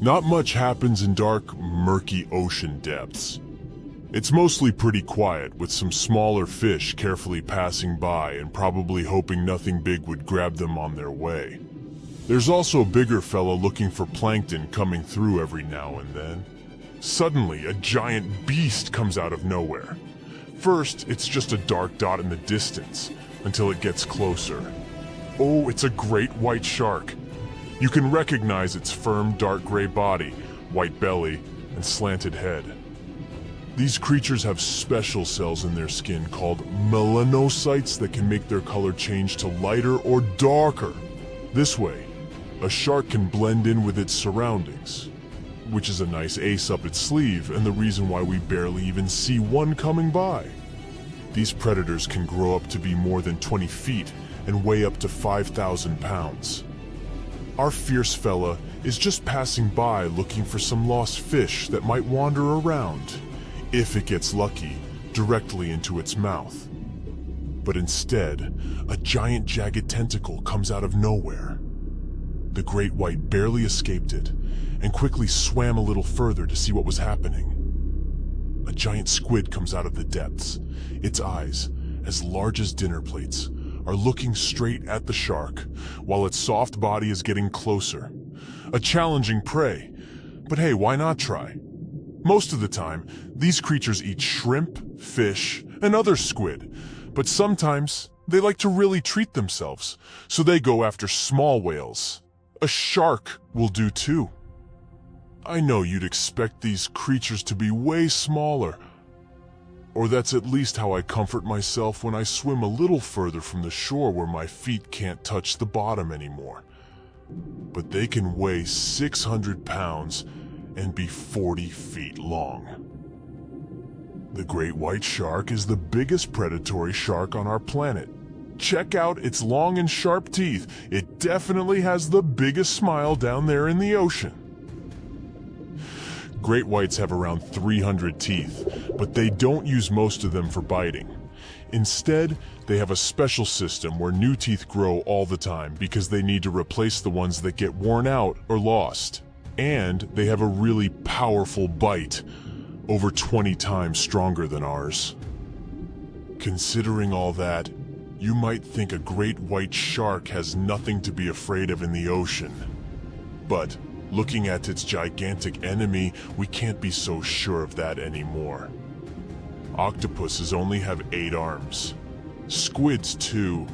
Not much happens in dark, murky ocean depths. It's mostly pretty quiet, with some smaller fish carefully passing by and probably hoping nothing big would grab them on their way. There's also a bigger fella looking for plankton coming through every now and then. Suddenly, a giant beast comes out of nowhere. First, it's just a dark dot in the distance, until it gets closer. Oh, it's a great white shark. You can recognize its firm dark gray body, white belly, and slanted head. These creatures have special cells in their skin called melanocytes that can make their color change to lighter or darker. This way, a shark can blend in with its surroundings, which is a nice ace up its sleeve and the reason why we barely even see one coming by. These predators can grow up to be more than 20 feet and weigh up to 5,000 pounds. Our fierce fella is just passing by looking for some lost fish that might wander around, if it gets lucky, directly into its mouth. But instead, a giant jagged tentacle comes out of nowhere. The great white barely escaped it, and quickly swam a little further to see what was happening. A giant squid comes out of the depths. Its eyes, as large as dinner plates, are looking straight at the shark, while its soft body is getting closer. A challenging prey, but hey, why not try? Most of the time, these creatures eat shrimp, fish, and other squid, but sometimes they like to really treat themselves, so they go after small whales. A shark will do too. I know you'd expect these creatures to be way smaller, or that's at least how I comfort myself when I swim a little further from the shore where my feet can't touch the bottom anymore. But they can weigh 600 pounds and be 40 feet long. The great white shark is the biggest predatory shark on our planet. Check out its long and sharp teeth. It definitely has the biggest smile down there in the ocean. Great whites have around 300 teeth, but they don't use most of them for biting. Instead, they have a special system where new teeth grow all the time because they need to replace the ones that get worn out or lost. And they have a really powerful bite, over 20 times stronger than ours. Considering all that, you might think a great white shark has nothing to be afraid of in the ocean. But looking at its gigantic enemy, we can't be so sure of that anymore. Octopuses only have 8 arms. Squids too,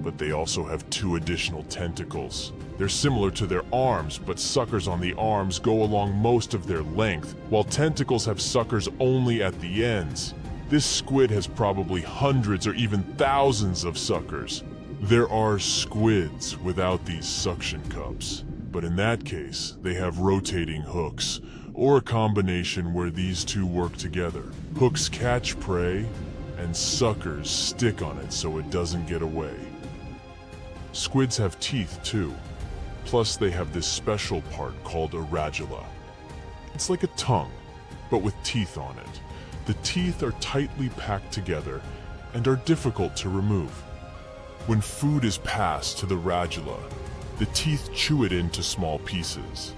but they also have 2 additional tentacles. They're similar to their arms, but suckers on the arms go along most of their length, while tentacles have suckers only at the ends. This squid has probably hundreds or even thousands of suckers. There are squids without these suction cups, but in that case, they have rotating hooks, or a combination where these two work together. Hooks catch prey, and suckers stick on it so it doesn't get away. Squids have teeth too. Plus they have this special part called a radula. It's like a tongue, but with teeth on it. The teeth are tightly packed together and are difficult to remove. When food is passed to the radula, the teeth chew it into small pieces.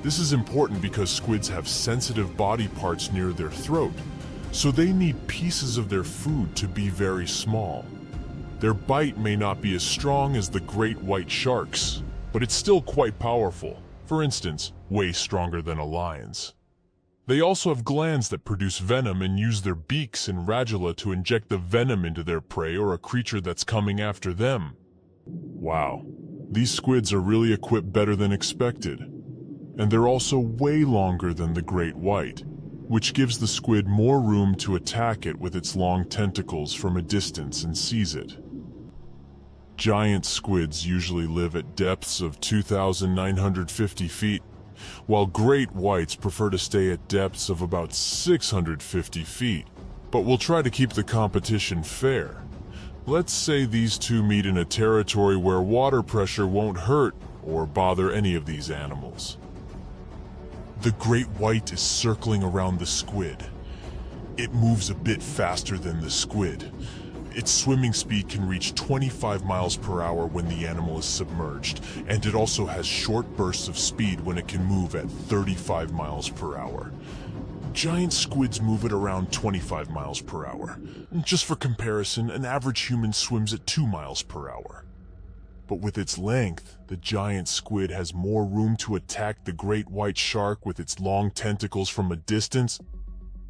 This is important because squids have sensitive body parts near their throat, so they need pieces of their food to be very small. Their bite may not be as strong as the great white sharks, but it's still quite powerful. For instance, way stronger than a lion's. They also have glands that produce venom and use their beaks and radula to inject the venom into their prey or a creature that's coming after them. Wow, these squids are really equipped better than expected. And they're also way longer than the great white, which gives the squid more room to attack it with its long tentacles from a distance and seize it. Giant squids usually live at depths of 2,950 feet, while great whites prefer to stay at depths of about 650 feet. But we'll try to keep the competition fair. Let's say these two meet in a territory where water pressure won't hurt or bother any of these animals. The great white is circling around the squid. It moves a bit faster than the squid, Its swimming speed can reach 25 miles per hour when the animal is submerged, and it also has short bursts of speed when it can move at 35 miles per hour. Giant squids move at around 25 miles per hour. Just for comparison, an average human swims at 2 miles per hour. But with its length, the giant squid has more room to attack the great white shark with its long tentacles from a distance.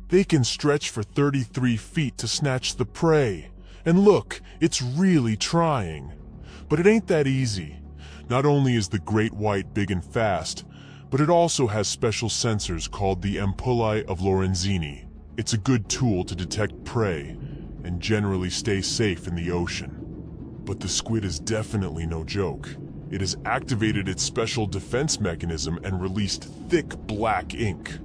They can stretch for 33 feet to snatch the prey. And look, it's really trying. But it ain't that easy. Not only is the great white big and fast, but it also has special sensors called the ampullae of Lorenzini. It's a good tool to detect prey and generally stay safe in the ocean. But the squid is definitely no joke. It has activated its special defense mechanism and released thick black ink.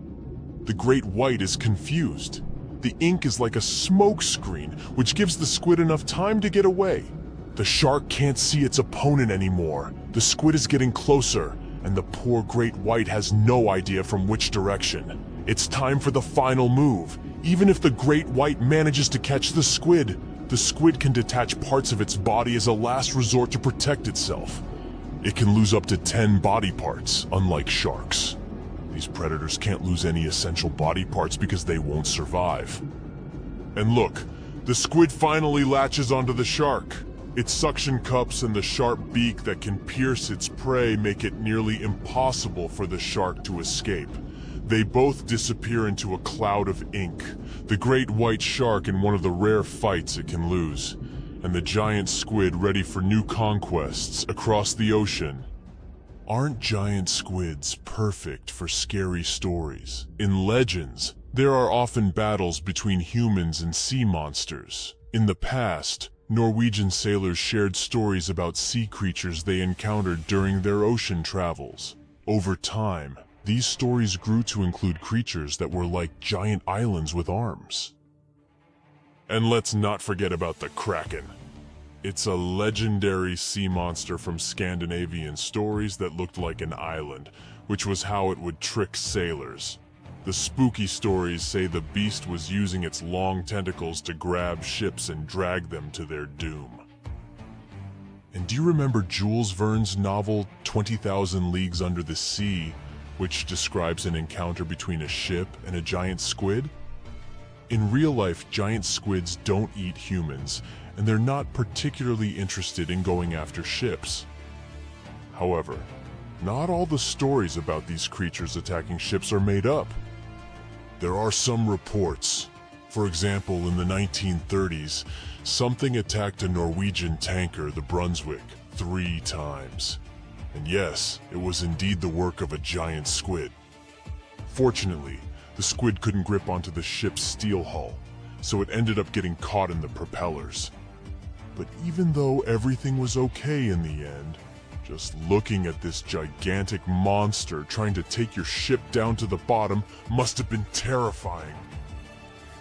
The great white is confused. The ink is like a smoke screen, which gives the squid enough time to get away. The shark can't see its opponent anymore. The squid is getting closer, and the poor great white has no idea from which direction. It's time for the final move. Even if the great white manages to catch the squid can detach parts of its body as a last resort to protect itself. It can lose up to 10 body parts, unlike sharks. These predators can't lose any essential body parts because they won't survive. And look, the squid finally latches onto the shark. Its suction cups and the sharp beak that can pierce its prey make it nearly impossible for the shark to escape. They both disappear into a cloud of ink, the great white shark in one of the rare fights it can lose, and the giant squid ready for new conquests across the ocean. Aren't giant squids perfect for scary stories? In legends, there are often battles between humans and sea monsters. In the past, Norwegian sailors shared stories about sea creatures they encountered during their ocean travels. Over time, these stories grew to include creatures that were like giant islands with arms. And let's not forget about the Kraken. It's a legendary sea monster from Scandinavian stories that looked like an island, which was how it would trick sailors. The spooky stories say the beast was using its long tentacles to grab ships and drag them to their doom. And do you remember Jules Verne's novel 20,000 Leagues Under the Sea, which describes an encounter between a ship and a giant squid? In real life, giant squids don't eat humans, and they're not particularly interested in going after ships. However, not all the stories about these creatures attacking ships are made up. There are some reports. For example, in the 1930s, something attacked a Norwegian tanker, the Brunswick, 3 times. And yes, it was indeed the work of a giant squid. Fortunately, the squid couldn't grip onto the ship's steel hull, so it ended up getting caught in the propellers. But even though everything was okay in the end, just looking at this gigantic monster trying to take your ship down to the bottom must have been terrifying.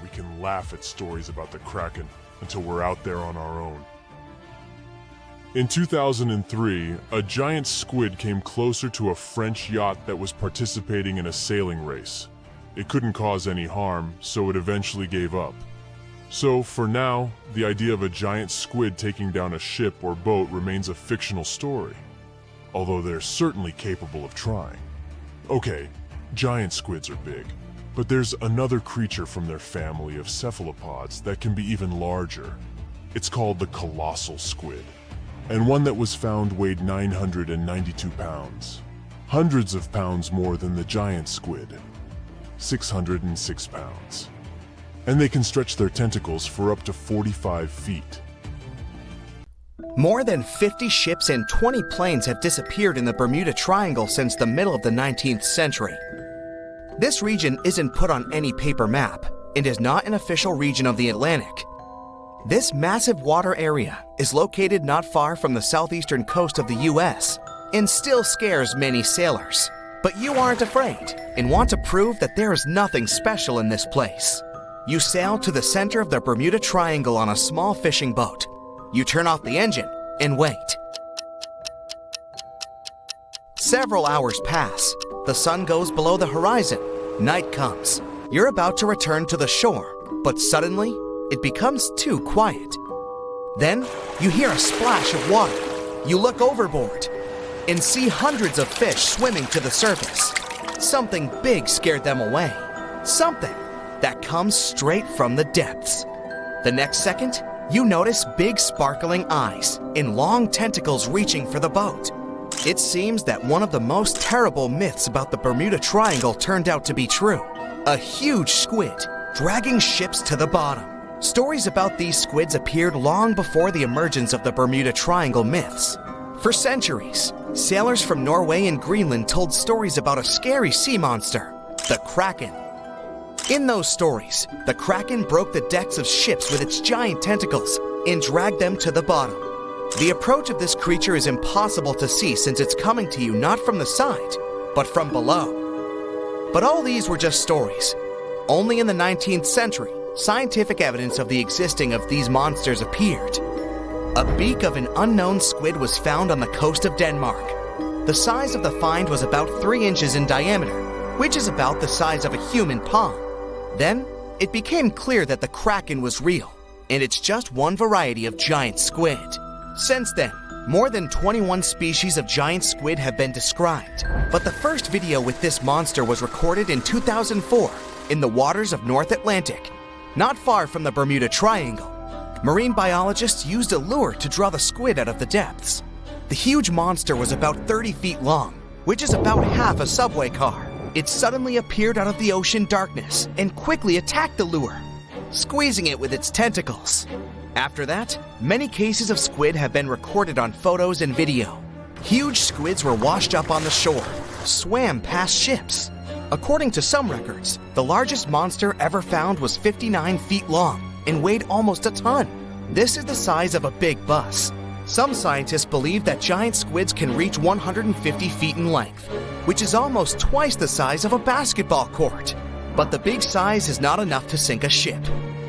We can laugh at stories about the Kraken until we're out there on our own. In 2003, a giant squid came closer to a French yacht that was participating in a sailing race. It couldn't cause any harm, so it eventually gave up. So, for now, the idea of a giant squid taking down a ship or boat remains a fictional story, although they're certainly capable of trying. Okay, giant squids are big, but there's another creature from their family of cephalopods that can be even larger. It's called the colossal squid, and one that was found weighed 992 pounds, hundreds of pounds more than the giant squid, 606 pounds. And they can stretch their tentacles for up to 45 feet. More than 50 ships and 20 planes have disappeared in the Bermuda Triangle since the middle of the 19th century. This region isn't put on any paper map and is not an official region of the Atlantic. This massive water area is located not far from the southeastern coast of the US and still scares many sailors. But you aren't afraid and want to prove that there is nothing special in this place. You sail to the center of the Bermuda Triangle on a small fishing boat. You turn off the engine and wait. Several hours pass. The sun goes below the horizon. Night comes. You're about to return to the shore, but suddenly, it becomes too quiet. Then, you hear a splash of water. You look overboard and see hundreds of fish swimming to the surface. Something big scared them away. Something that comes straight from the depths. The next second, you notice big sparkling eyes and long tentacles reaching for the boat. It seems that one of the most terrible myths about the Bermuda Triangle turned out to be true. A huge squid dragging ships to the bottom. Stories about these squids appeared long before the emergence of the Bermuda Triangle myths. For centuries, sailors from Norway and Greenland told stories about a scary sea monster, the Kraken. In those stories, the Kraken broke the decks of ships with its giant tentacles and dragged them to the bottom. The approach of this creature is impossible to see since it's coming to you not from the side, but from below. But all these were just stories. Only in the 19th century, scientific evidence of the existing of these monsters appeared. A beak of an unknown squid was found on the coast of Denmark. The size of the find was about 3 inches in diameter, which is about the size of a human palm. Then, it became clear that the Kraken was real, and it's just one variety of giant squid. Since then, more than 21 species of giant squid have been described, but the first video with this monster was recorded in 2004 in the waters of North Atlantic, not far from the Bermuda Triangle. Marine biologists used a lure to draw the squid out of the depths. The huge monster was about 30 feet long, which is about half a subway car. It suddenly appeared out of the ocean darkness and quickly attacked the lure, squeezing it with its tentacles. After that, many cases of squid have been recorded on photos and video. Huge squids were washed up on the shore, swam past ships. According to some records, the largest monster ever found was 59 feet long and weighed almost a ton. This is the size of a big bus. Some scientists believe that giant squids can reach 150 feet in length, which is almost twice the size of a basketball court. But the big size is not enough to sink a ship.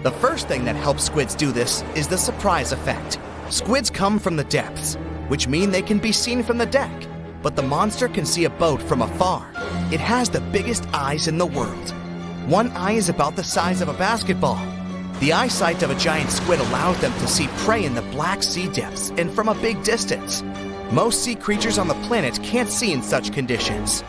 The first thing that helps squids do this is the surprise effect. Squids come from the depths, which mean they can be seen from the deck, but the monster can see a boat from afar. It has the biggest eyes in the world. One eye is about the size of a basketball. The eyesight of a giant squid allows them to see prey in the Black Sea depths and from a big distance. Most sea creatures on the planet can't see in such conditions.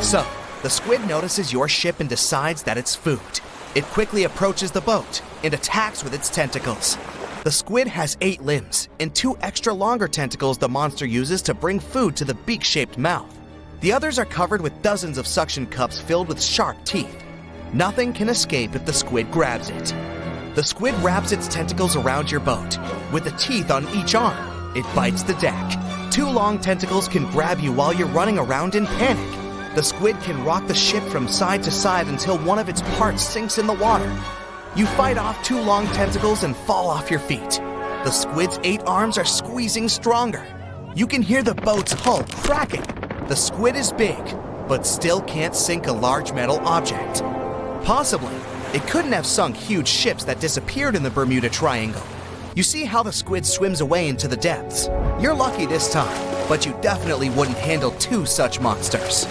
So, the squid notices your ship and decides that it's food. It quickly approaches the boat and attacks with its tentacles. The squid has 8 limbs and 2 extra longer tentacles the monster uses to bring food to the beak-shaped mouth. The others are covered with dozens of suction cups filled with sharp teeth. Nothing can escape if the squid grabs it. The squid wraps its tentacles around your boat. With the teeth on each arm, it bites the deck. 2 long tentacles can grab you while you're running around in panic. The squid can rock the ship from side to side until one of its parts sinks in the water. You fight off 2 long tentacles and fall off your feet. The squid's 8 arms are squeezing stronger. You can hear the boat's hull cracking. The squid is big, but still can't sink a large metal object. Possibly, it couldn't have sunk huge ships that disappeared in the Bermuda Triangle. You see how the squid swims away into the depths. You're lucky this time, but you definitely wouldn't handle 2 such monsters.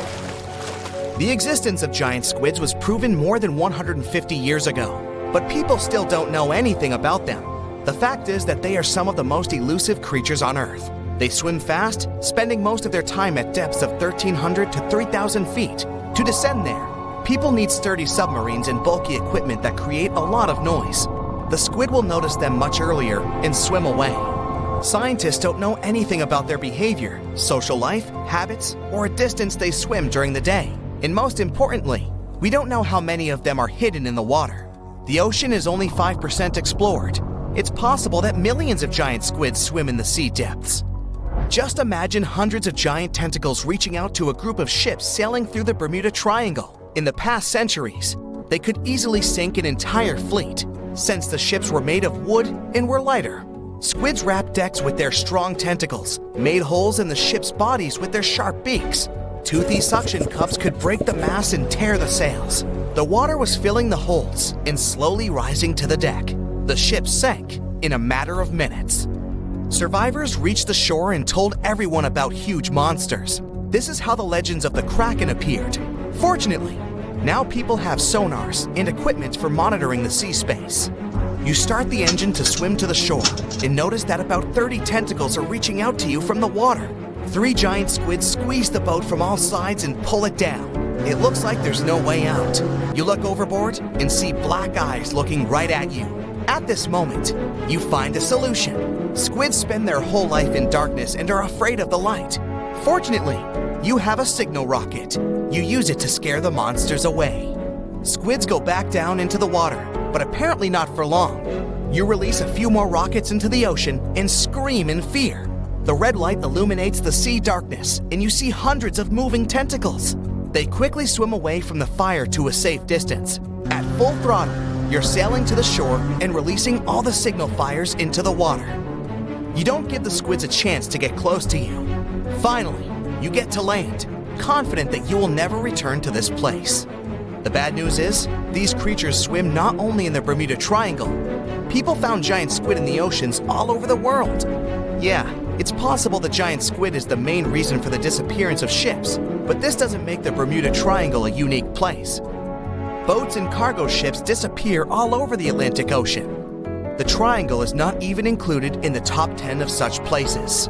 The existence of giant squids was proven more than 150 years ago, but people still don't know anything about them. The fact is that they are some of the most elusive creatures on Earth. They swim fast, spending most of their time at depths of 1,300 to 3,000 feet. To descend there, people need sturdy submarines and bulky equipment that create a lot of noise. The squid will notice them much earlier and swim away. Scientists don't know anything about their behavior, social life, habits, or a distance they swim during the day. And most importantly, we don't know how many of them are hidden in the water. The ocean is only 5% explored. It's possible that millions of giant squids swim in the sea depths. Just imagine hundreds of giant tentacles reaching out to a group of ships sailing through the Bermuda Triangle. In the past centuries, they could easily sink an entire fleet, since the ships were made of wood and were lighter. Squids wrapped decks with their strong tentacles, made holes in the ship's bodies with their sharp beaks. Toothy suction cups could break the masts and tear the sails. The water was filling the holds and slowly rising to the deck. The ship sank in a matter of minutes. Survivors reached the shore and told everyone about huge monsters. This is how the legends of the Kraken appeared. Fortunately, Now people have sonars and equipment for monitoring the sea space. You start the engine to swim to the shore and notice that about 30 tentacles are reaching out to you from the water. 3 giant squids squeeze the boat from all sides and pull it down. It looks like there's no way out. You look overboard and see black eyes looking right at you. At this moment, you find a solution. Squids spend their whole life in darkness and are afraid of the light. Fortunately, you have a signal rocket. You use it to scare the monsters away. Squids go back down into the water, but apparently not for long. You release a few more rockets into the ocean and scream in fear. The red light illuminates the sea darkness, and you see hundreds of moving tentacles. They quickly swim away from the fire to a safe distance. At full throttle, you're sailing to the shore and releasing all the signal fires into the water. You don't give the squids a chance to get close to you. Finally, you get to land, confident that you will never return to this place. The bad news is, these creatures swim not only in the Bermuda Triangle. People found giant squid in the oceans all over the world. Yeah, it's possible the giant squid is the main reason for the disappearance of ships, but this doesn't make the Bermuda Triangle a unique place. Boats and cargo ships disappear all over the Atlantic Ocean. The Triangle is not even included in the top 10 of such places.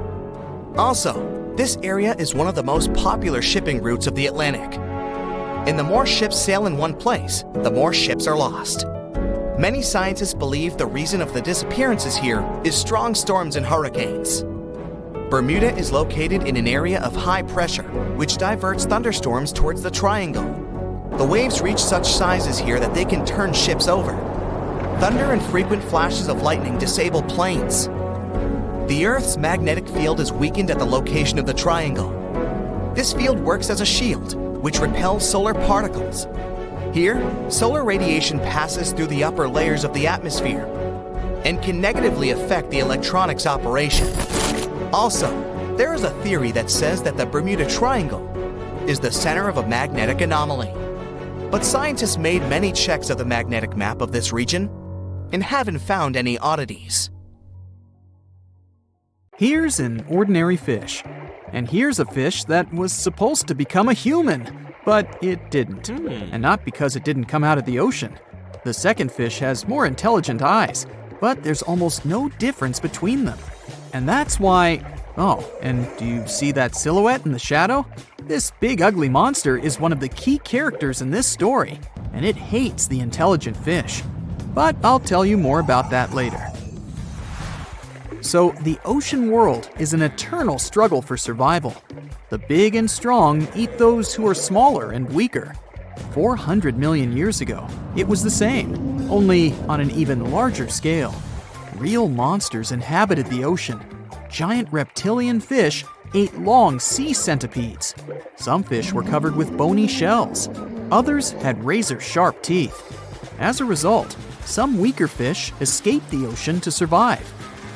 Also, this area is one of the most popular shipping routes of the Atlantic. And the more ships sail in one place, the more ships are lost. Many scientists believe the reason of the disappearances here is strong storms and hurricanes. Bermuda is located in an area of high pressure, which diverts thunderstorms towards the Triangle. The waves reach such sizes here that they can turn ships over. Thunder and frequent flashes of lightning disable planes. The Earth's magnetic field is weakened at the location of the Triangle. This field works as a shield, which repels solar particles. Here, solar radiation passes through the upper layers of the atmosphere and can negatively affect the electronics operation. Also, there is a theory that says that the Bermuda Triangle is the center of a magnetic anomaly. But scientists made many checks of the magnetic map of this region and haven't found any oddities. Here's an ordinary fish. And here's a fish that was supposed to become a human, but it didn't. And not because it didn't come out of the ocean. The second fish has more intelligent eyes, but there's almost no difference between them. And that's why... Oh, and do you see that silhouette in the shadow? This big ugly monster is one of the key characters in this story, and it hates the intelligent fish. But I'll tell you more about that later. So, the ocean world is an eternal struggle for survival. The big and strong eat those who are smaller and weaker. 400 million years ago, it was the same, only on an even larger scale. Real monsters inhabited the ocean. Giant reptilian fish ate long sea centipedes. Some fish were covered with bony shells. Others had razor-sharp teeth. As a result, some weaker fish escaped the ocean to survive.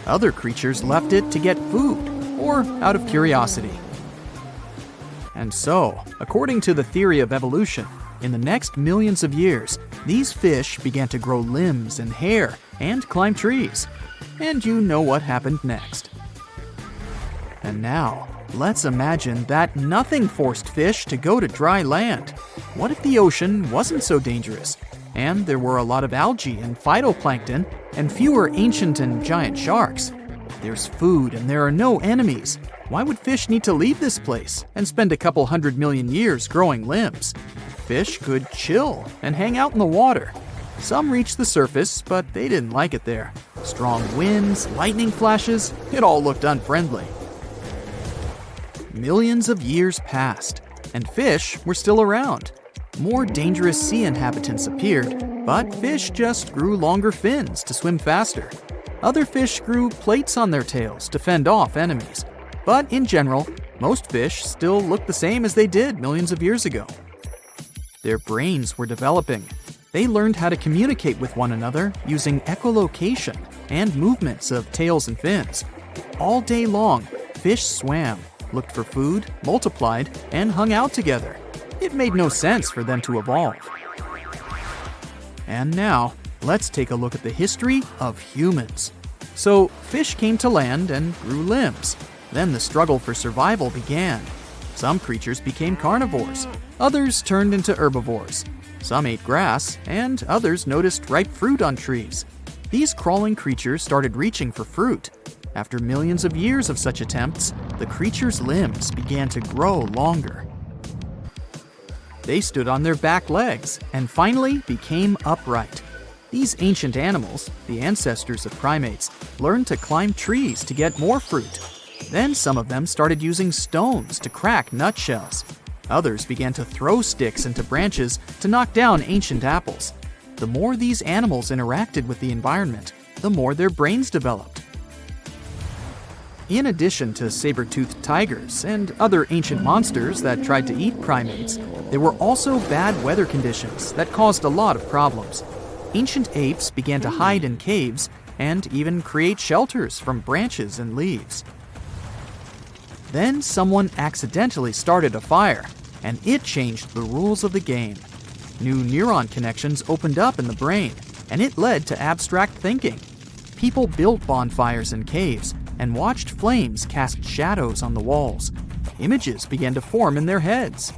Other creatures left it to get food, or out of curiosity. And so, according to the theory of evolution, in the next millions of years, these fish began to grow limbs and hair and climb trees. And you know what happened next. And now, let's imagine that nothing forced fish to go to dry land. What if the ocean wasn't so dangerous, and there were a lot of algae and phytoplankton, and fewer ancient and giant sharks? There's food and there are no enemies. Why would fish need to leave this place and spend a couple 100 million years growing limbs? Fish could chill and hang out in the water. Some reached the surface, but they didn't like it there. Strong winds, lightning flashes, it all looked unfriendly. Millions of years passed, and fish were still around. More dangerous sea inhabitants appeared, but fish just grew longer fins to swim faster. Other fish grew plates on their tails to fend off enemies. But in general, most fish still look the same as they did millions of years ago. Their brains were developing. They learned how to communicate with one another using echolocation and movements of tails and fins. All day long, fish swam, looked for food, multiplied, and hung out together. It made no sense for them to evolve. And now, let's take a look at the history of humans. So, fish came to land and grew limbs. Then the struggle for survival began. Some creatures became carnivores. Others turned into herbivores. Some ate grass, and others noticed ripe fruit on trees. These crawling creatures started reaching for fruit. After millions of years of such attempts, the creature's limbs began to grow longer. They stood on their back legs and finally became upright. These ancient animals, the ancestors of primates, learned to climb trees to get more fruit. Then some of them started using stones to crack nutshells. Others began to throw sticks into branches to knock down ancient apples. The more these animals interacted with the environment, the more their brains developed. In addition to saber-toothed tigers and other ancient monsters that tried to eat primates, there were also bad weather conditions that caused a lot of problems. Ancient apes began to hide in caves and even create shelters from branches and leaves. Then someone accidentally started a fire, and it changed the rules of the game. New neuron connections opened up in the brain, and it led to abstract thinking. People built bonfires in caves and watched flames cast shadows on the walls. Images began to form in their heads.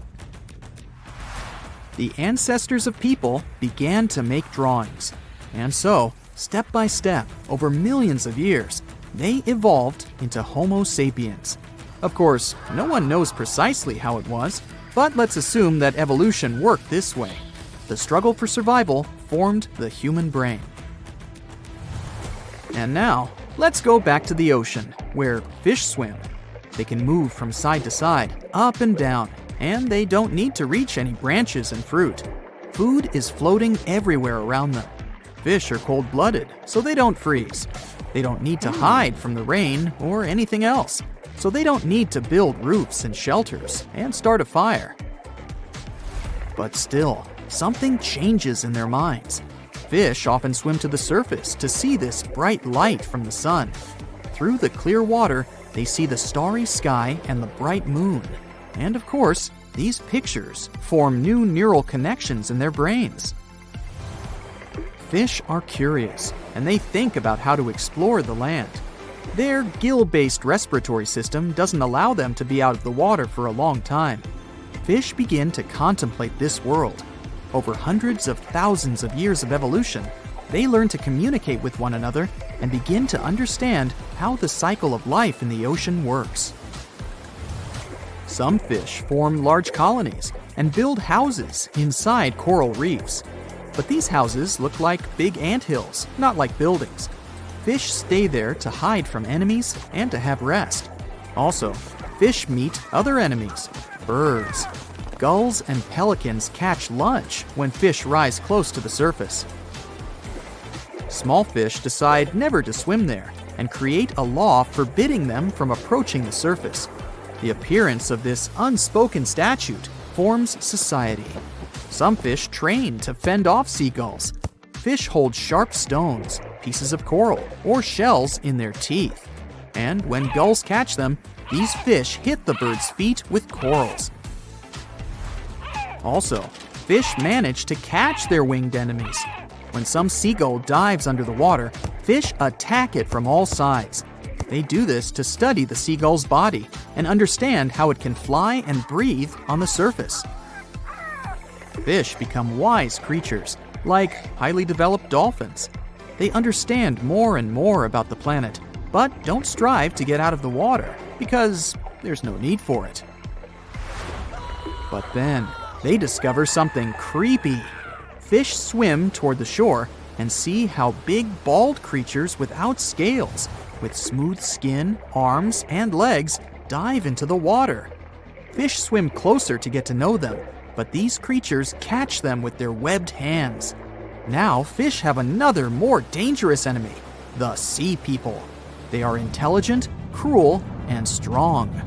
The ancestors of people began to make drawings. And so, step by step, over millions of years, they evolved into Homo sapiens. Of course, no one knows precisely how it was, but let's assume that evolution worked this way. The struggle for survival formed the human brain. And now, let's go back to the ocean, where fish swim. They can move from side to side, up and down, and they don't need to reach any branches and fruit. Food is floating everywhere around them. Fish are cold-blooded, so they don't freeze. They don't need to hide from the rain or anything else, so they don't need to build roofs and shelters and start a fire. But still, something changes in their minds. Fish often swim to the surface to see this bright light from the sun. Through the clear water, they see the starry sky and the bright moon. And of course, these pictures form new neural connections in their brains. Fish are curious, and they think about how to explore the land. Their gill-based respiratory system doesn't allow them to be out of the water for a long time. Fish begin to contemplate this world. Over hundreds of thousands of years of evolution, they learn to communicate with one another and begin to understand how the cycle of life in the ocean works. Some fish form large colonies and build houses inside coral reefs. But these houses look like big anthills, not like buildings. Fish stay there to hide from enemies and to have rest. Also, fish meet other enemies, birds. Gulls and pelicans catch lunch when fish rise close to the surface. Small fish decide never to swim there and create a law forbidding them from approaching the surface. The appearance of this unspoken statute forms society. Some fish train to fend off seagulls. Fish hold sharp stones, pieces of coral, or shells in their teeth. And when gulls catch them, these fish hit the bird's feet with corals. Also, fish manage to catch their winged enemies. When some seagull dives under the water, fish attack it from all sides. They do this to study the seagull's body and understand how it can fly and breathe on the surface. Fish become wise creatures, like highly developed dolphins. They understand more and more about the planet, but don't strive to get out of the water because there's no need for it. But then, they discover something creepy. Fish swim toward the shore and see how big bald creatures without scales, with smooth skin, arms, and legs, dive into the water. Fish swim closer to get to know them, but these creatures catch them with their webbed hands. Now fish have another, more dangerous enemy, the sea people. They are intelligent, cruel, and strong.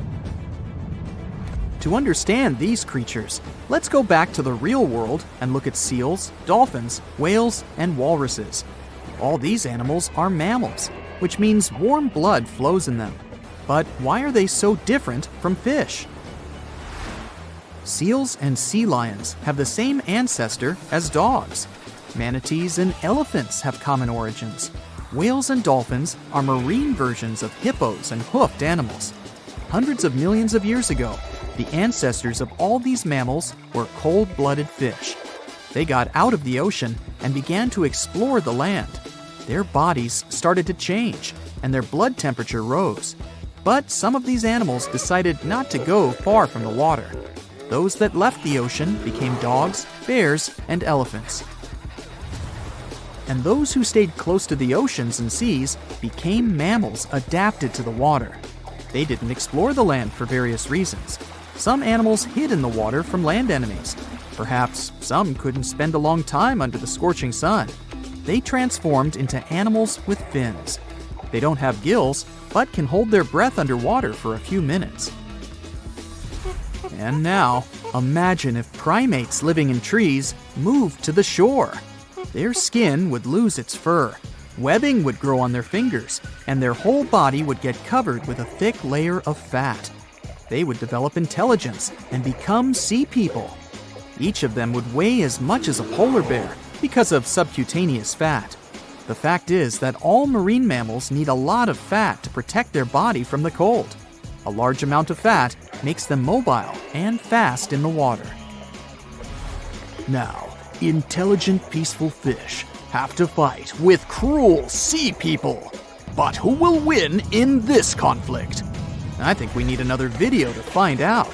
To understand these creatures, let's go back to the real world and look at seals, dolphins, whales, and walruses. All these animals are mammals, which means warm blood flows in them. But why are they so different from fish? Seals and sea lions have the same ancestor as dogs. Manatees and elephants have common origins. Whales and dolphins are marine versions of hippos and hoofed animals. Hundreds of millions of years ago, The ancestors of all these mammals were cold-blooded fish. They got out of the ocean and began to explore the land. Their bodies started to change, and their blood temperature rose. But some of these animals decided not to go far from the water. Those that left the ocean became dogs, bears, and elephants. And those who stayed close to the oceans and seas became mammals adapted to the water. They didn't explore the land for various reasons. Some animals hid in the water from land enemies. Perhaps some couldn't spend a long time under the scorching sun. They transformed into animals with fins. They don't have gills, but can hold their breath underwater for a few minutes. And now, imagine if primates living in trees moved to the shore. Their skin would lose its fur, webbing would grow on their fingers, and their whole body would get covered with a thick layer of fat. They would develop intelligence and become sea people. Each of them would weigh as much as a polar bear because of subcutaneous fat. The fact is that all marine mammals need a lot of fat to protect their body from the cold. A large amount of fat makes them mobile and fast in the water. Now, intelligent, peaceful fish have to fight with cruel sea people. But who will win in this conflict? I think we need another video to find out.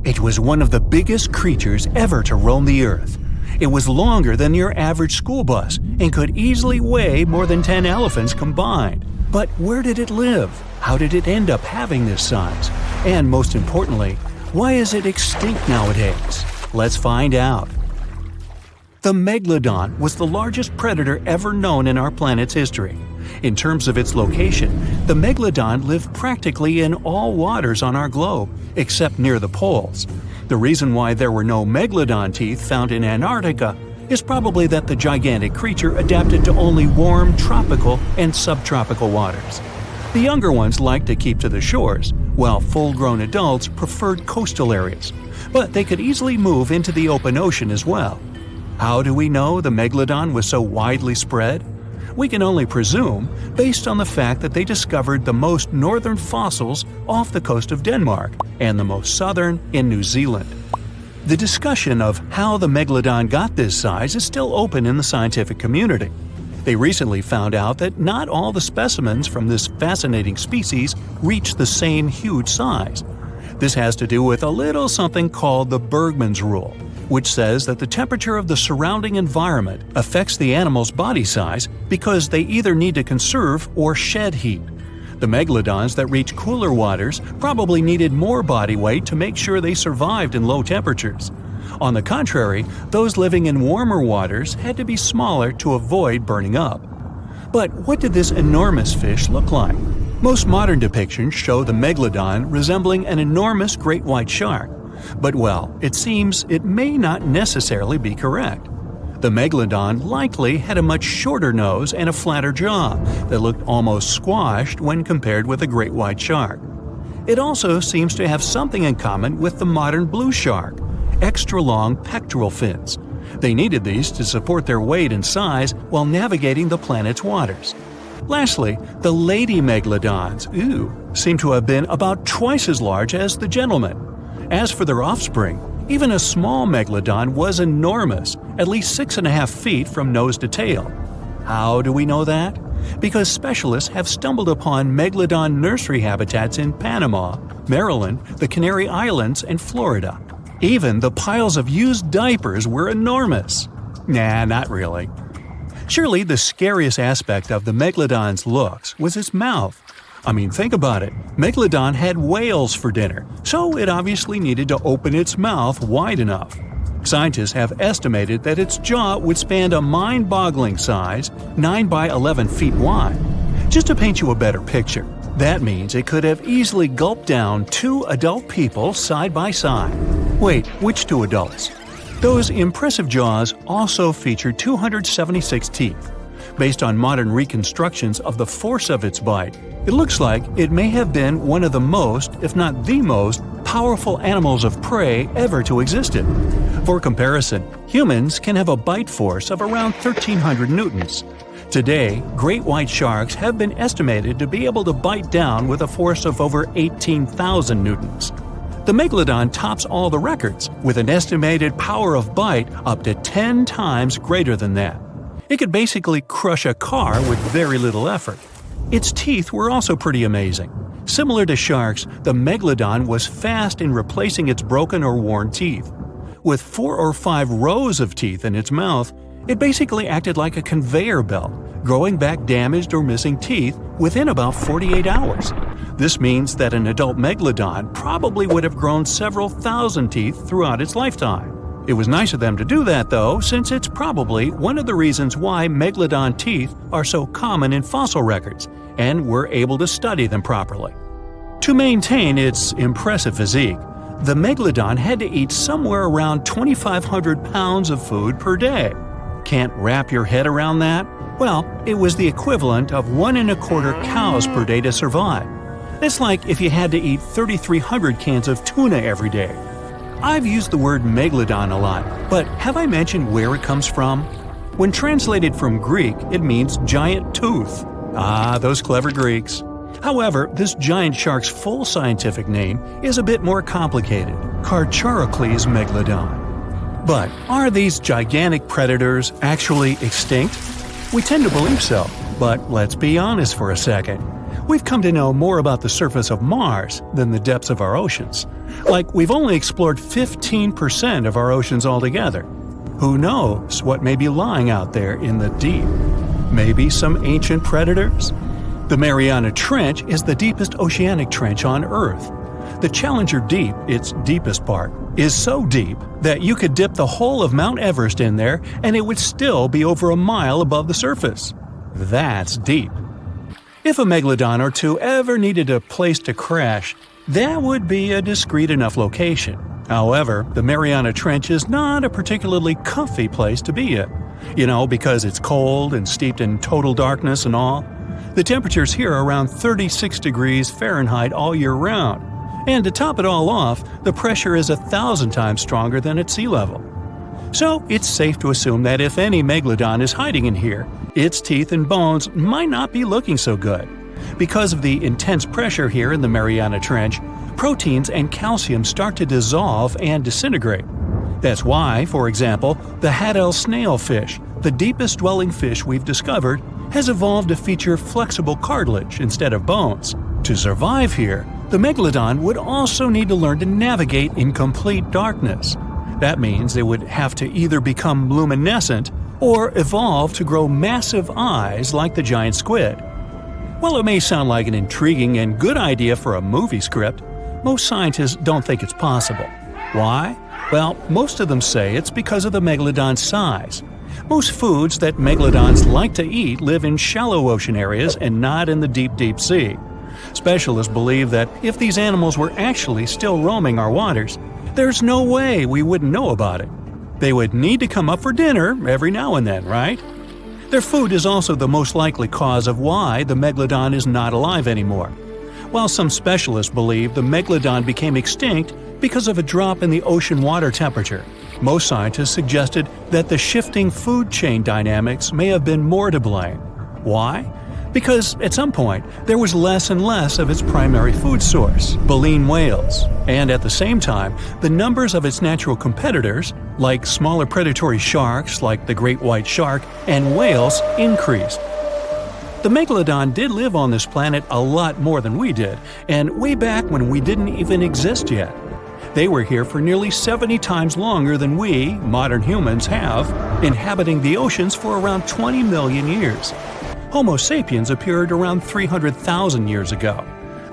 It was one of the biggest creatures ever to roam the earth. It was longer than your average school bus and could easily weigh more than 10 elephants combined. But where did it live? How did it end up having this size? And most importantly, why is it extinct nowadays? Let's find out. The Megalodon was the largest predator ever known in our planet's history. In terms of its location, the Megalodon lived practically in all waters on our globe, except near the poles. The reason why there were no Megalodon teeth found in Antarctica is probably that the gigantic creature adapted to only warm tropical and subtropical waters. The younger ones liked to keep to the shores, while full-grown adults preferred coastal areas, but they could easily move into the open ocean as well. How do we know the Megalodon was so widely spread? We can only presume, based on the fact that they discovered the most northern fossils off the coast of Denmark and the most southern in New Zealand. The discussion of how the Megalodon got this size is still open in the scientific community. They recently found out that not all the specimens from this fascinating species reach the same huge size. This has to do with a little something called the Bergmann's Rule, which says that the temperature of the surrounding environment affects the animal's body size because they either need to conserve or shed heat. The megalodons that reach cooler waters probably needed more body weight to make sure they survived in low temperatures. On the contrary, those living in warmer waters had to be smaller to avoid burning up. But what did this enormous fish look like? Most modern depictions show the megalodon resembling an enormous great white shark. But well, it seems it may not necessarily be correct. The megalodon likely had a much shorter nose and a flatter jaw that looked almost squashed when compared with a great white shark. It also seems to have something in common with the modern blue shark: extra long pectoral fins. They needed these to support their weight and size while navigating the planet's waters. Lastly, the lady megalodons, seem to have been about twice as large as the gentlemen. As for their offspring, even a small megalodon was enormous, at least 6.5 feet from nose to tail. How do we know that? Because specialists have stumbled upon megalodon nursery habitats in Panama, Maryland, the Canary Islands, and Florida. Even the piles of used diapers were enormous. Nah, not really. Surely the scariest aspect of the megalodon's looks was its mouth. I mean, think about it. Megalodon had whales for dinner, so it obviously needed to open its mouth wide enough. Scientists have estimated that its jaw would span a mind-boggling size, 9 by 11 feet wide. Just to paint you a better picture, that means it could have easily gulped down 2 adult people side by side. Wait, which 2 adults? Those impressive jaws also feature 276 teeth. Based on modern reconstructions of the force of its bite, it looks like it may have been one of the most, if not the most, powerful animals of prey ever to exist. For comparison, humans can have a bite force of around 1,300 newtons. Today, great white sharks have been estimated to be able to bite down with a force of over 18,000 newtons. The Megalodon tops all the records, with an estimated power of bite up to 10 times greater than that. It could basically crush a car with very little effort. Its teeth were also pretty amazing. Similar to sharks, the Megalodon was fast in replacing its broken or worn teeth. With 4 or 5 rows of teeth in its mouth, it basically acted like a conveyor belt, growing back damaged or missing teeth within about 48 hours. This means that an adult Megalodon probably would have grown several thousand teeth throughout its lifetime. It was nice of them to do that, though, since it's probably one of the reasons why Megalodon teeth are so common in fossil records, and we're able to study them properly. To maintain its impressive physique, the Megalodon had to eat somewhere around 2,500 pounds of food per day. Can't wrap your head around that? Well, it was the equivalent of 1 1/4 cows per day to survive. It's like if you had to eat 3,300 cans of tuna every day. I've used the word Megalodon a lot, but have I mentioned where it comes from? When translated from Greek, it means giant tooth. Ah, those clever Greeks. However, this giant shark's full scientific name is a bit more complicated: Carcharocles megalodon. But are these gigantic predators actually extinct? We tend to believe so, but let's be honest for a second. We've come to know more about the surface of Mars than the depths of our oceans. Like, we've only explored 15% of our oceans altogether. Who knows what may be lying out there in the deep? Maybe some ancient predators? The Mariana Trench is the deepest oceanic trench on Earth. The Challenger Deep, its deepest part, is so deep that you could dip the whole of Mount Everest in there and it would still be over a mile above the surface. That's deep. If a Megalodon or two ever needed a place to crash, that would be a discreet enough location. However, the Mariana Trench is not a particularly comfy place to be in. Because it's cold and steeped in total darkness and all. The temperatures here are around 36 degrees Fahrenheit all year round. And to top it all off, the pressure is 1,000 times stronger than at sea level. So it's safe to assume that if any Megalodon is hiding in here, its teeth and bones might not be looking so good. Because of the intense pressure here in the Mariana Trench, proteins and calcium start to dissolve and disintegrate. That's why, for example, the Haddell snailfish, the deepest dwelling fish we've discovered, has evolved to feature flexible cartilage instead of bones. To survive here, the Megalodon would also need to learn to navigate in complete darkness. That means it would have to either become luminescent or evolve to grow massive eyes like the giant squid. While it may sound like an intriguing and good idea for a movie script, most scientists don't think it's possible. Why? Well, most of them say it's because of the Megalodon's size. Most foods that Megalodons like to eat live in shallow ocean areas and not in the deep, deep sea. Specialists believe that if these animals were actually still roaming our waters, there's no way we wouldn't know about it. They would need to come up for dinner every now and then, right? Their food is also the most likely cause of why the Megalodon is not alive anymore. While some specialists believe the Megalodon became extinct because of a drop in the ocean water temperature, most scientists suggested that the shifting food chain dynamics may have been more to blame. Why? Because at some point, there was less and less of its primary food source, baleen whales, and at the same time, the numbers of its natural competitors, like smaller predatory sharks like the great white shark and whales, increased. The Megalodon did live on this planet a lot more than we did, and way back when we didn't even exist yet. They were here for nearly 70 times longer than we, modern humans, have, inhabiting the oceans for around 20 million years. Homo sapiens appeared around 300,000 years ago.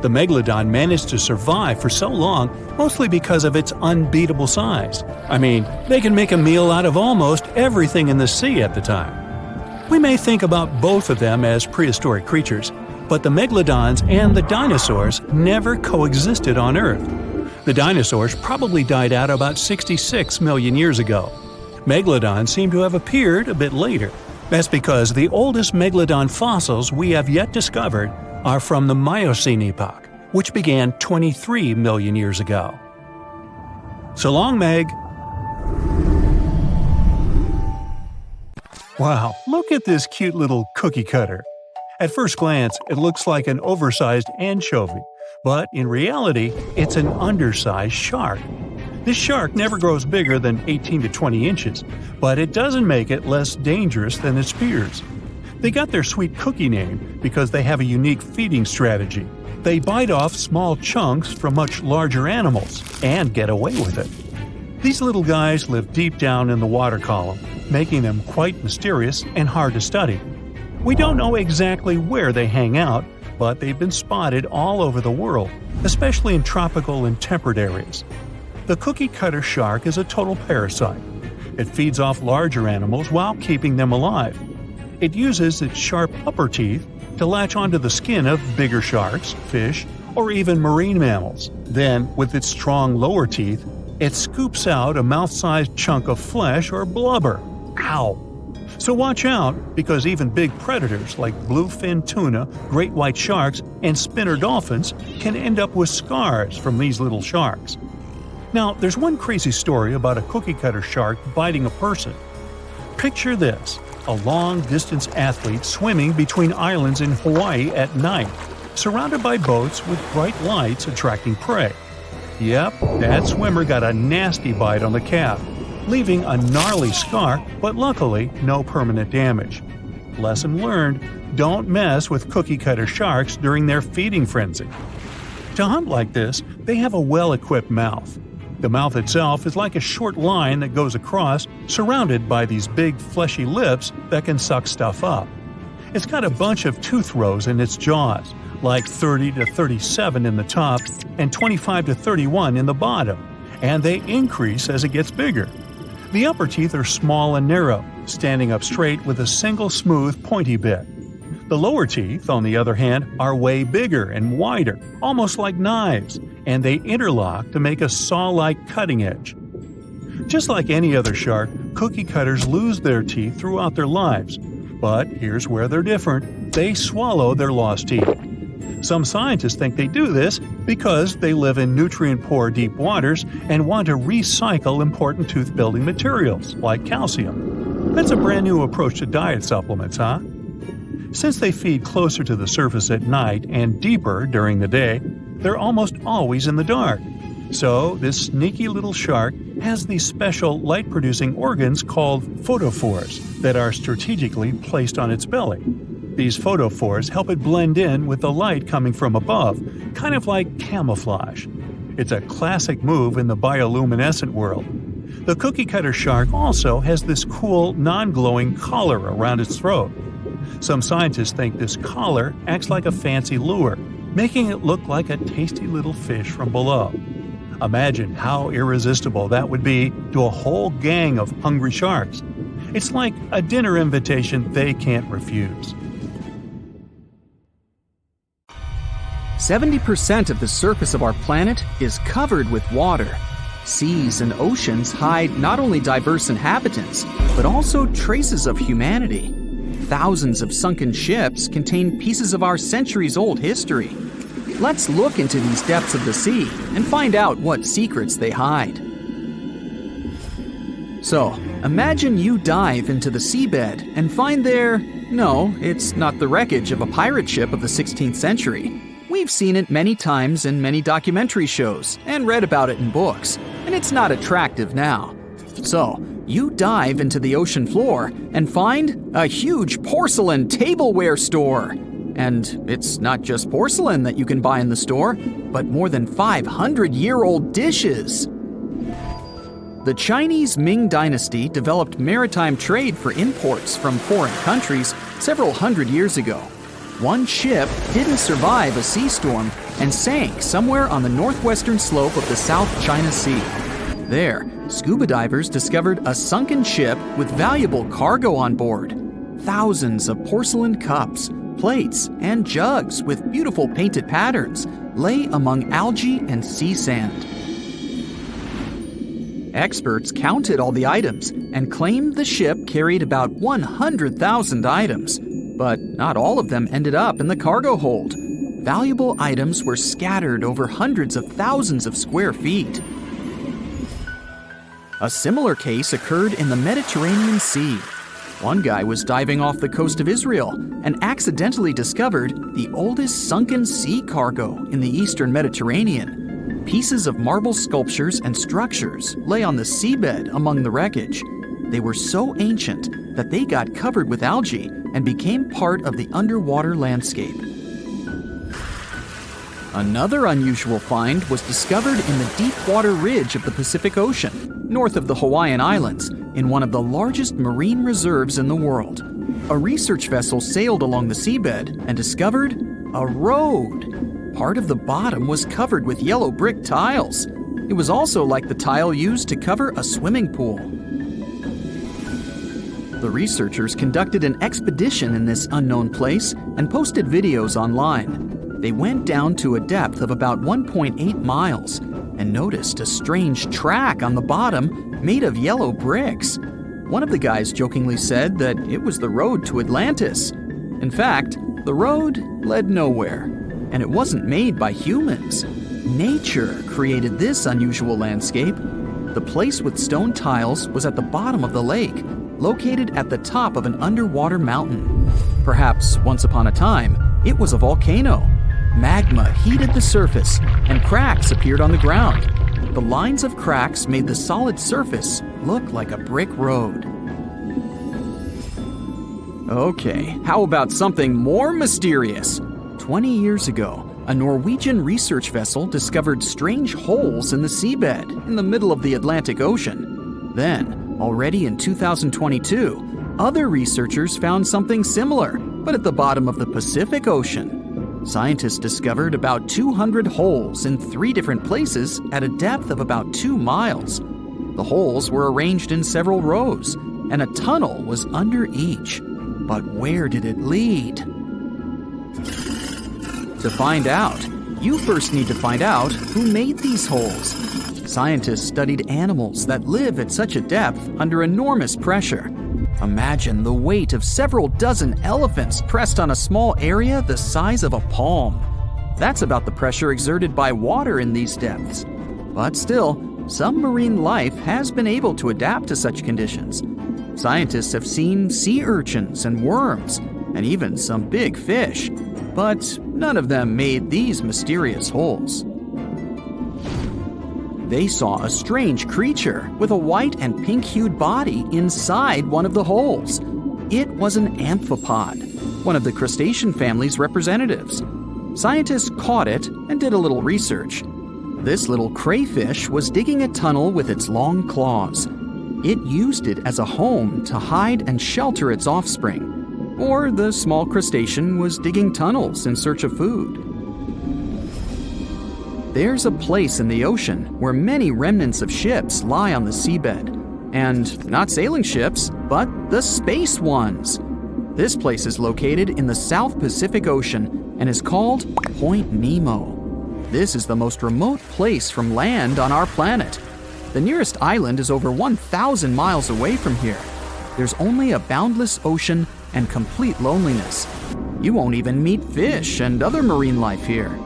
The Megalodon managed to survive for so long mostly because of its unbeatable size. I mean, they can make a meal out of almost everything in the sea at the time. We may think about both of them as prehistoric creatures, but the Megalodons and the dinosaurs never coexisted on Earth. The dinosaurs probably died out about 66 million years ago. Megalodons seem to have appeared a bit later. That's because the oldest Megalodon fossils we have yet discovered are from the Miocene epoch, which began 23 million years ago. So long, Meg! Wow, look at this cute little cookie cutter. At first glance, it looks like an oversized anchovy, but in reality, it's an undersized shark. This shark never grows bigger than 18 to 20 inches, but it doesn't make it less dangerous than its peers. They got their sweet cookie name because they have a unique feeding strategy. They bite off small chunks from much larger animals and get away with it. These little guys live deep down in the water column, making them quite mysterious and hard to study. We don't know exactly where they hang out, but they've been spotted all over the world, especially in tropical and temperate areas. The cookie cutter shark is a total parasite. It feeds off larger animals while keeping them alive. It uses its sharp upper teeth to latch onto the skin of bigger sharks, fish, or even marine mammals. Then, with its strong lower teeth, it scoops out a mouth-sized chunk of flesh or blubber. Ow! So watch out, because even big predators like bluefin tuna, great white sharks, and spinner dolphins can end up with scars from these little sharks. Now, there's one crazy story about a cookie cutter shark biting a person. Picture this: a long-distance athlete swimming between islands in Hawaii at night, surrounded by boats with bright lights attracting prey. Yep, that swimmer got a nasty bite on the calf, leaving a gnarly scar, but luckily no permanent damage. Lesson learned: don't mess with cookie cutter sharks during their feeding frenzy. To hunt like this, they have a well-equipped mouth. The mouth itself is like a short line that goes across, surrounded by these big fleshy lips that can suck stuff up. It's got a bunch of tooth rows in its jaws, like 30 to 37 in the top and 25 to 31 in the bottom, and they increase as it gets bigger. The upper teeth are small and narrow, standing up straight with a single smooth, pointy bit. The lower teeth, on the other hand, are way bigger and wider, almost like knives, and they interlock to make a saw-like cutting edge. Just like any other shark, cookie cutters lose their teeth throughout their lives. But here's where they're different: they swallow their lost teeth. Some scientists think they do this because they live in nutrient-poor deep waters and want to recycle important tooth-building materials, like calcium. That's a brand new approach to diet supplements, huh? Since they feed closer to the surface at night and deeper during the day, they're almost always in the dark. So, this sneaky little shark has these special light-producing organs called photophores that are strategically placed on its belly. These photophores help it blend in with the light coming from above, kind of like camouflage. It's a classic move in the bioluminescent world. The cookie cutter shark also has this cool, non-glowing collar around its throat. Some scientists think this collar acts like a fancy lure, making it look like a tasty little fish from below. Imagine how irresistible that would be to a whole gang of hungry sharks. It's like a dinner invitation they can't refuse. 70% of the surface of our planet is covered with water. Seas and oceans hide not only diverse inhabitants, but also traces of humanity. Thousands of sunken ships contain pieces of our centuries-old history. Let's look into these depths of the sea and find out what secrets they hide. So, imagine you dive into the seabed and find there... No, it's not the wreckage of a pirate ship of the 16th century. We've seen it many times in many documentary shows and read about it in books, and it's not attractive now. So, you dive into the ocean floor and find a huge porcelain tableware store. And it's not just porcelain that you can buy in the store, but more than 500-year-old dishes. The Chinese Ming Dynasty developed maritime trade for imports from foreign countries several hundred years ago. One ship didn't survive a sea storm and sank somewhere on the northwestern slope of the South China Sea. There, scuba divers discovered a sunken ship with valuable cargo on board. Thousands of porcelain cups, plates, and jugs with beautiful painted patterns lay among algae and sea sand. Experts counted all the items and claimed the ship carried about 100,000 items, but not all of them ended up in the cargo hold. Valuable items were scattered over hundreds of thousands of square feet. A similar case occurred in the Mediterranean Sea. One guy was diving off the coast of Israel and accidentally discovered the oldest sunken sea cargo in the eastern Mediterranean. Pieces of marble sculptures and structures lay on the seabed among the wreckage. They were so ancient that they got covered with algae and became part of the underwater landscape. Another unusual find was discovered in the deep water ridge of the Pacific Ocean, north of the Hawaiian Islands, in one of the largest marine reserves in the world. A research vessel sailed along the seabed and discovered a road. Part of the bottom was covered with yellow brick tiles. It was also like the tile used to cover a swimming pool. The researchers conducted an expedition in this unknown place and posted videos online. They went down to a depth of about 1.8 miles and noticed a strange track on the bottom made of yellow bricks. One of the guys jokingly said that it was the road to Atlantis. In fact, the road led nowhere, and it wasn't made by humans. Nature created this unusual landscape. The place with stone tiles was at the bottom of the lake, located at the top of an underwater mountain. Perhaps once upon a time, it was a volcano. Magma heated the surface, and cracks appeared on the ground. The lines of cracks made the solid surface look like a brick road. Okay, how about something more mysterious? 20 years ago, a Norwegian research vessel discovered strange holes in the seabed in the middle of the Atlantic Ocean. Then, already in 2022, other researchers found something similar, but at the bottom of the Pacific Ocean. Scientists discovered about 200 holes in 3 different places at a depth of about 2 miles. The holes were arranged in several rows, and a tunnel was under each. But where did it lead? To find out, you first need to find out who made these holes. Scientists studied animals that live at such a depth under enormous pressure. Imagine the weight of several dozen elephants pressed on a small area the size of a palm. That's about the pressure exerted by water in these depths. But still, some marine life has been able to adapt to such conditions. Scientists have seen sea urchins and worms, and even some big fish. But none of them made these mysterious holes. They saw a strange creature with a white and pink-hued body inside one of the holes. It was an amphipod, one of the crustacean family's representatives. Scientists caught it and did a little research. This little crayfish was digging a tunnel with its long claws. It used it as a home to hide and shelter its offspring. Or the small crustacean was digging tunnels in search of food. There's a place in the ocean where many remnants of ships lie on the seabed. And not sailing ships, but the space ones. This place is located in the South Pacific Ocean and is called Point Nemo. This is the most remote place from land on our planet. The nearest island is over 1,000 miles away from here. There's only a boundless ocean and complete loneliness. You won't even meet fish and other marine life here.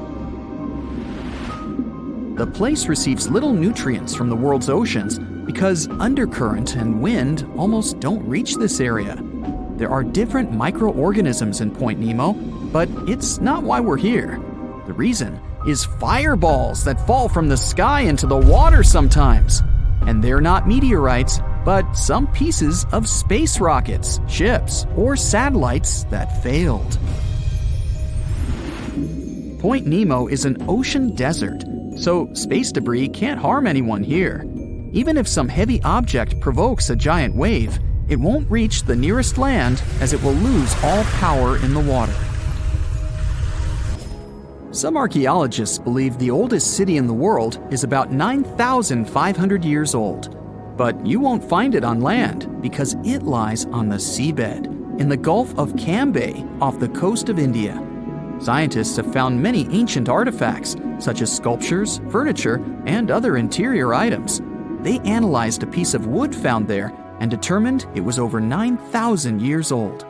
The place receives little nutrients from the world's oceans because undercurrent and wind almost don't reach this area. There are different microorganisms in Point Nemo, but it's not why we're here. The reason is fireballs that fall from the sky into the water sometimes. And they're not meteorites, but some pieces of space rockets, ships, or satellites that failed. Point Nemo is an ocean desert, so space debris can't harm anyone here. Even if some heavy object provokes a giant wave, it won't reach the nearest land as it will lose all power in the water. Some archaeologists believe the oldest city in the world is about 9,500 years old. But you won't find it on land because it lies on the seabed in the Gulf of Cambay off the coast of India. Scientists have found many ancient artifacts, such as sculptures, furniture, and other interior items. They analyzed a piece of wood found there and determined it was over 9,000 years old.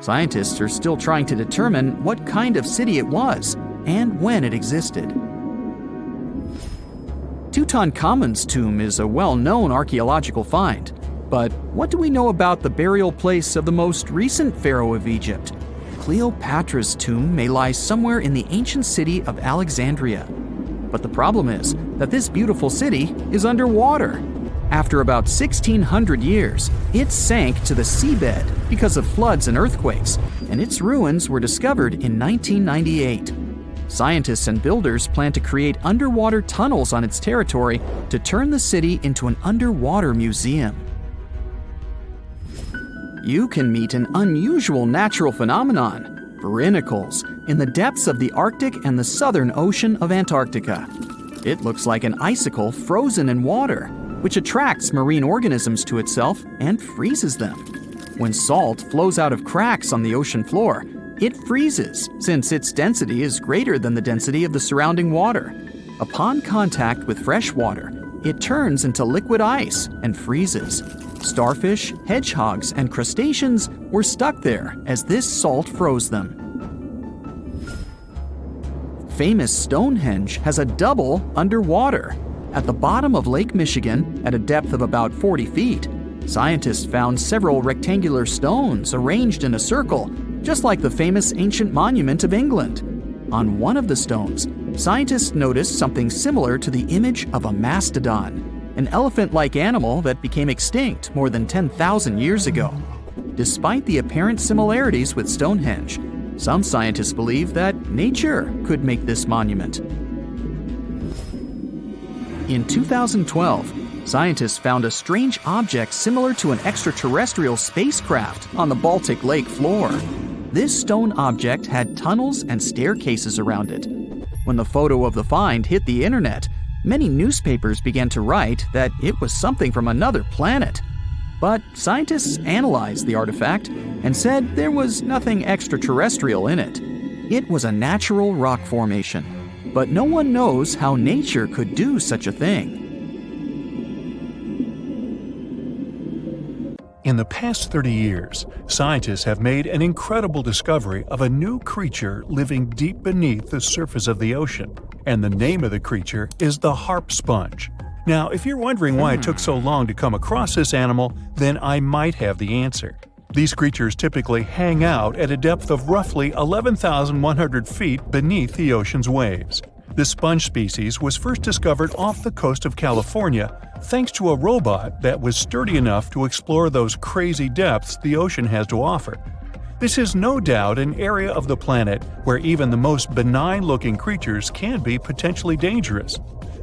Scientists are still trying to determine what kind of city it was and when it existed. Tutankhamun's tomb is a well-known archaeological find. But what do we know about the burial place of the most recent pharaoh of Egypt? Cleopatra's tomb may lie somewhere in the ancient city of Alexandria. But the problem is that this beautiful city is underwater. After about 1,600 years, it sank to the seabed because of floods and earthquakes, and its ruins were discovered in 1998. Scientists and builders plan to create underwater tunnels on its territory to turn the city into an underwater museum. You can meet an unusual natural phenomenon, brinicles, in the depths of the Arctic and the southern ocean of Antarctica. It looks like an icicle frozen in water, which attracts marine organisms to itself and freezes them. When salt flows out of cracks on the ocean floor, it freezes, since its density is greater than the density of the surrounding water. Upon contact with fresh water, it turns into liquid ice and freezes. Starfish, hedgehogs, and crustaceans were stuck there as this salt froze them. Famous Stonehenge has a double underwater. At the bottom of Lake Michigan, at a depth of about 40 feet, scientists found several rectangular stones arranged in a circle, just like the famous ancient monument of England. On one of the stones, scientists noticed something similar to the image of a mastodon, an elephant-like animal that became extinct more than 10,000 years ago. Despite the apparent similarities with Stonehenge, some scientists believe that nature could make this monument. In 2012, scientists found a strange object similar to an extraterrestrial spacecraft on the Baltic Lake floor. This stone object had tunnels and staircases around it. When the photo of the find hit the internet, many newspapers began to write that it was something from another planet. But scientists analyzed the artifact and said there was nothing extraterrestrial in it. It was a natural rock formation. But no one knows how nature could do such a thing. In the past 30 years, scientists have made an incredible discovery of a new creature living deep beneath the surface of the ocean. And the name of the creature is the harp sponge. Now, if you're wondering why it took so long to come across this animal, then I might have the answer. These creatures typically hang out at a depth of roughly 11,100 feet beneath the ocean's waves. This sponge species was first discovered off the coast of California thanks to a robot that was sturdy enough to explore those crazy depths the ocean has to offer. This is no doubt an area of the planet where even the most benign-looking creatures can be potentially dangerous.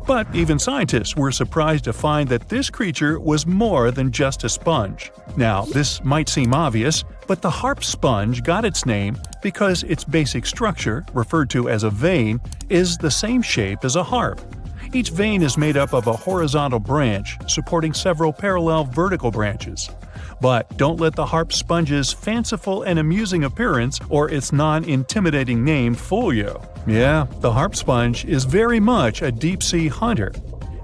But even scientists were surprised to find that this creature was more than just a sponge. Now, this might seem obvious, but the harp sponge got its name because its basic structure, referred to as a vein, is the same shape as a harp. Each vein is made up of a horizontal branch supporting several parallel vertical branches. But don't let the harp sponge's fanciful and amusing appearance or its non-intimidating name fool you. Yeah, the harp sponge is very much a deep-sea hunter.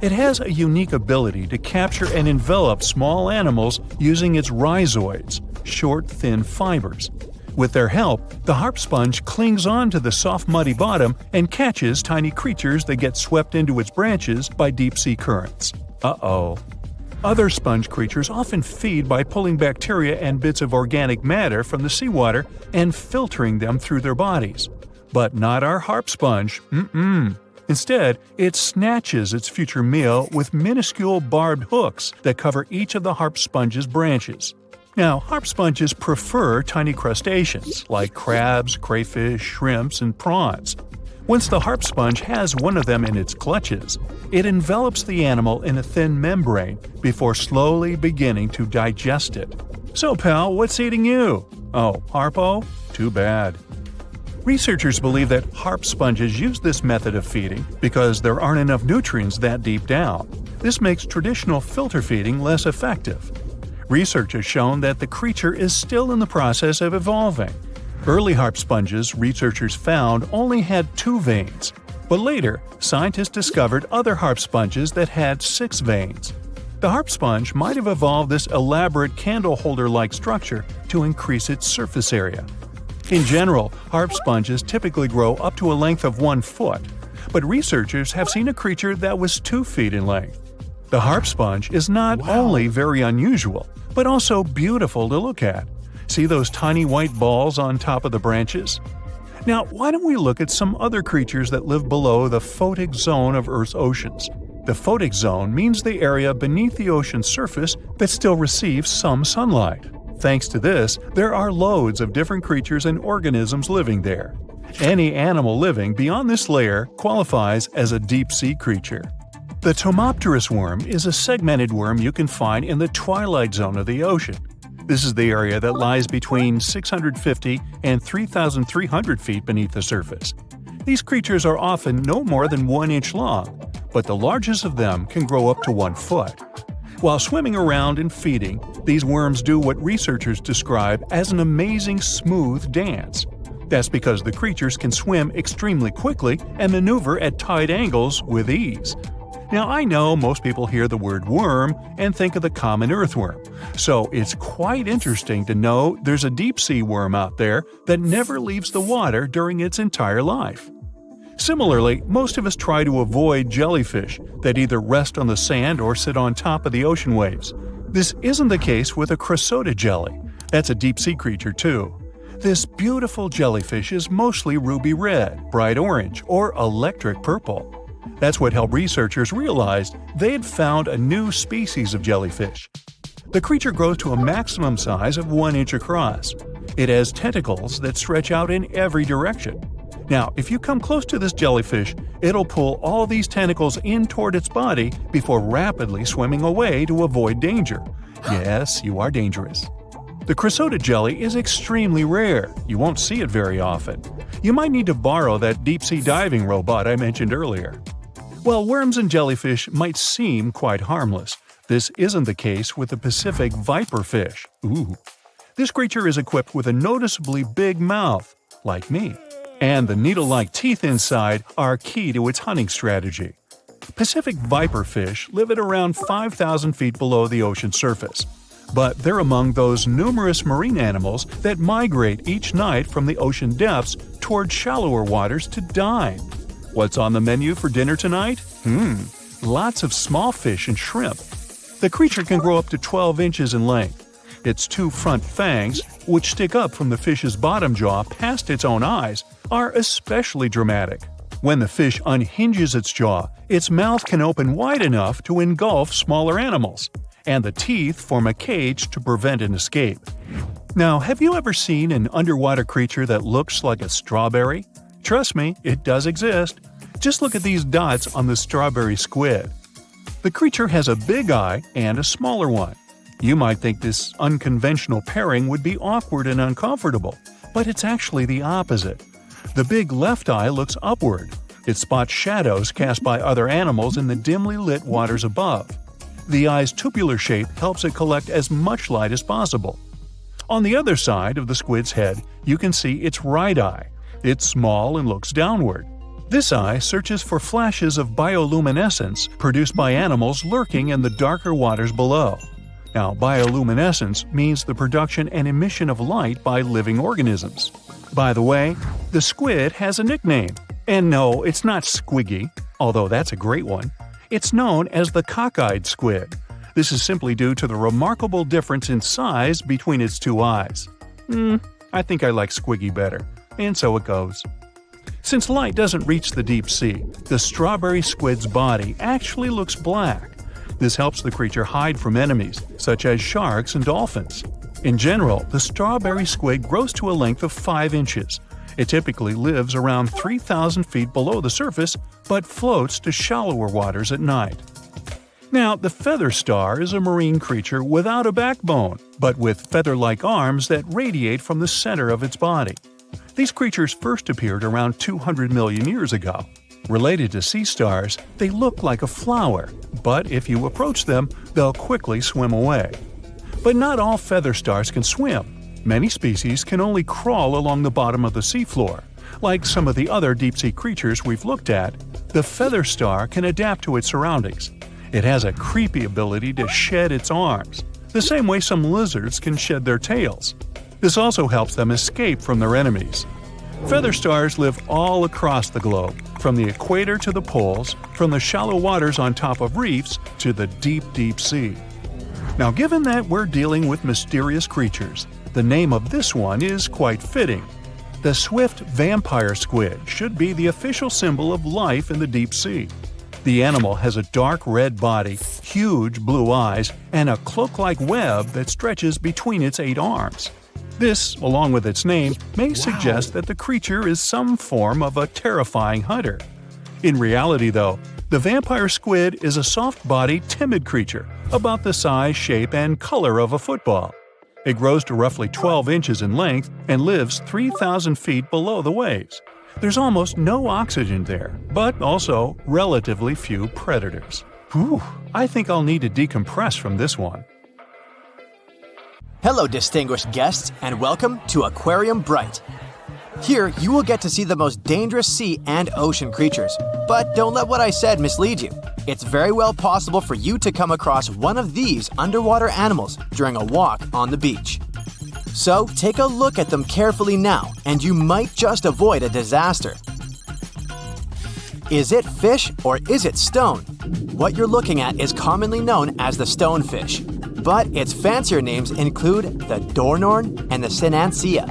It has a unique ability to capture and envelop small animals using its rhizoids, short, thin fibers. With their help, the harp sponge clings on to the soft, muddy bottom and catches tiny creatures that get swept into its branches by deep-sea currents. Uh-oh. Other sponge creatures often feed by pulling bacteria and bits of organic matter from the seawater and filtering them through their bodies. But not our harp sponge. Instead, it snatches its future meal with minuscule barbed hooks that cover each of the harp sponge's branches. Now, harp sponges prefer tiny crustaceans like crabs, crayfish, shrimps, and prawns. Once the harp sponge has one of them in its clutches, it envelops the animal in a thin membrane before slowly beginning to digest it. So, pal, what's eating you? Oh, Harpo? Too bad. Researchers believe that harp sponges use this method of feeding because there aren't enough nutrients that deep down. This makes traditional filter feeding less effective. Research has shown that the creature is still in the process of evolving. Early harp sponges, researchers found, only had 2 veins. But later, scientists discovered other harp sponges that had 6 veins. The harp sponge might have evolved this elaborate candle holder-like structure to increase its surface area. In general, harp sponges typically grow up to a length of 1 foot, but researchers have seen a creature that was 2 feet in length. The harp sponge is not only very unusual, but also beautiful to look at. See those tiny white balls on top of the branches? Now, why don't we look at some other creatures that live below the photic zone of Earth's oceans? The photic zone means the area beneath the ocean's surface that still receives some sunlight. Thanks to this, there are loads of different creatures and organisms living there. Any animal living beyond this layer qualifies as a deep-sea creature. The Tomopterus worm is a segmented worm you can find in the twilight zone of the ocean. This is the area that lies between 650 and 3,300 feet beneath the surface. These creatures are often no more than 1 inch long, but the largest of them can grow up to 1 foot. While swimming around and feeding, these worms do what researchers describe as an amazing smooth dance. That's because the creatures can swim extremely quickly and maneuver at tight angles with ease. Now, I know most people hear the word worm and think of the common earthworm, so it's quite interesting to know there's a deep-sea worm out there that never leaves the water during its entire life. Similarly, most of us try to avoid jellyfish that either rest on the sand or sit on top of the ocean waves. This isn't the case with a chrysota jelly. That's a deep-sea creature too. This beautiful jellyfish is mostly ruby red, bright orange, or electric purple. That's what helped researchers realize they had found a new species of jellyfish. The creature grows to a maximum size of 1 inch across. It has tentacles that stretch out in every direction. Now, if you come close to this jellyfish, it'll pull all these tentacles in toward its body before rapidly swimming away to avoid danger. Yes, you are dangerous. The chrysota jelly is extremely rare. You won't see it very often. You might need to borrow that deep-sea diving robot I mentioned earlier. While worms and jellyfish might seem quite harmless, this isn't the case with the Pacific viperfish. Ooh. This creature is equipped with a noticeably big mouth, like me, and the needle-like teeth inside are key to its hunting strategy. Pacific viperfish live at around 5,000 feet below the ocean surface, but they're among those numerous marine animals that migrate each night from the ocean depths toward shallower waters to dine. What's on the menu for dinner tonight? Lots of small fish and shrimp. The creature can grow up to 12 inches in length. Its 2 front fangs, which stick up from the fish's bottom jaw past its own eyes, are especially dramatic. When the fish unhinges its jaw, its mouth can open wide enough to engulf smaller animals, and the teeth form a cage to prevent an escape. Now, have you ever seen an underwater creature that looks like a strawberry? Trust me, it does exist. Just look at these dots on the strawberry squid. The creature has a big eye and a smaller one. You might think this unconventional pairing would be awkward and uncomfortable, but it's actually the opposite. The big left eye looks upward. It spots shadows cast by other animals in the dimly lit waters above. The eye's tubular shape helps it collect as much light as possible. On the other side of the squid's head, you can see its right eye. It's small and looks downward. This eye searches for flashes of bioluminescence produced by animals lurking in the darker waters below. Now, bioluminescence means the production and emission of light by living organisms. By the way, the squid has a nickname. And no, it's not Squiggy, although that's a great one. It's known as the Cockeyed squid. This is simply due to the remarkable difference in size between its 2 eyes. I think I like Squiggy better. And so it goes. Since light doesn't reach the deep sea, the strawberry squid's body actually looks black. This helps the creature hide from enemies, such as sharks and dolphins. In general, the strawberry squid grows to a length of 5 inches. It typically lives around 3,000 feet below the surface, but floats to shallower waters at night. Now, the feather star is a marine creature without a backbone, but with feather-like arms that radiate from the center of its body. These creatures first appeared around 200 million years ago. Related to sea stars, they look like a flower, but if you approach them, they'll quickly swim away. But not all feather stars can swim. Many species can only crawl along the bottom of the seafloor. Like some of the other deep-sea creatures we've looked at, the feather star can adapt to its surroundings. It has a creepy ability to shed its arms, the same way some lizards can shed their tails. This also helps them escape from their enemies. Feather stars live all across the globe, from the equator to the poles, from the shallow waters on top of reefs to the deep, deep sea. Now, given that we're dealing with mysterious creatures, the name of this one is quite fitting. The swift vampire squid should be the official symbol of life in the deep sea. The animal has a dark red body, huge blue eyes, and a cloak-like web that stretches between its 8 arms. This, along with its name, may suggest that the creature is some form of a terrifying hunter. In reality, though, the vampire squid is a soft-bodied, timid creature, about the size, shape, and color of a football. It grows to roughly 12 inches in length and lives 3,000 feet below the waves. There's almost no oxygen there, but also relatively few predators. Whew, I think I'll need to decompress from this one. Hello, distinguished guests, and welcome to Aquarium Bright. Here, you will get to see the most dangerous sea and ocean creatures. But don't let what I said mislead you. It's very well possible for you to come across one of these underwater animals during a walk on the beach. So take a look at them carefully now, and you might just avoid a disaster. Is it fish or is it stone? What you're looking at is commonly known as the stonefish, but its fancier names include the dornorn and the sinancia.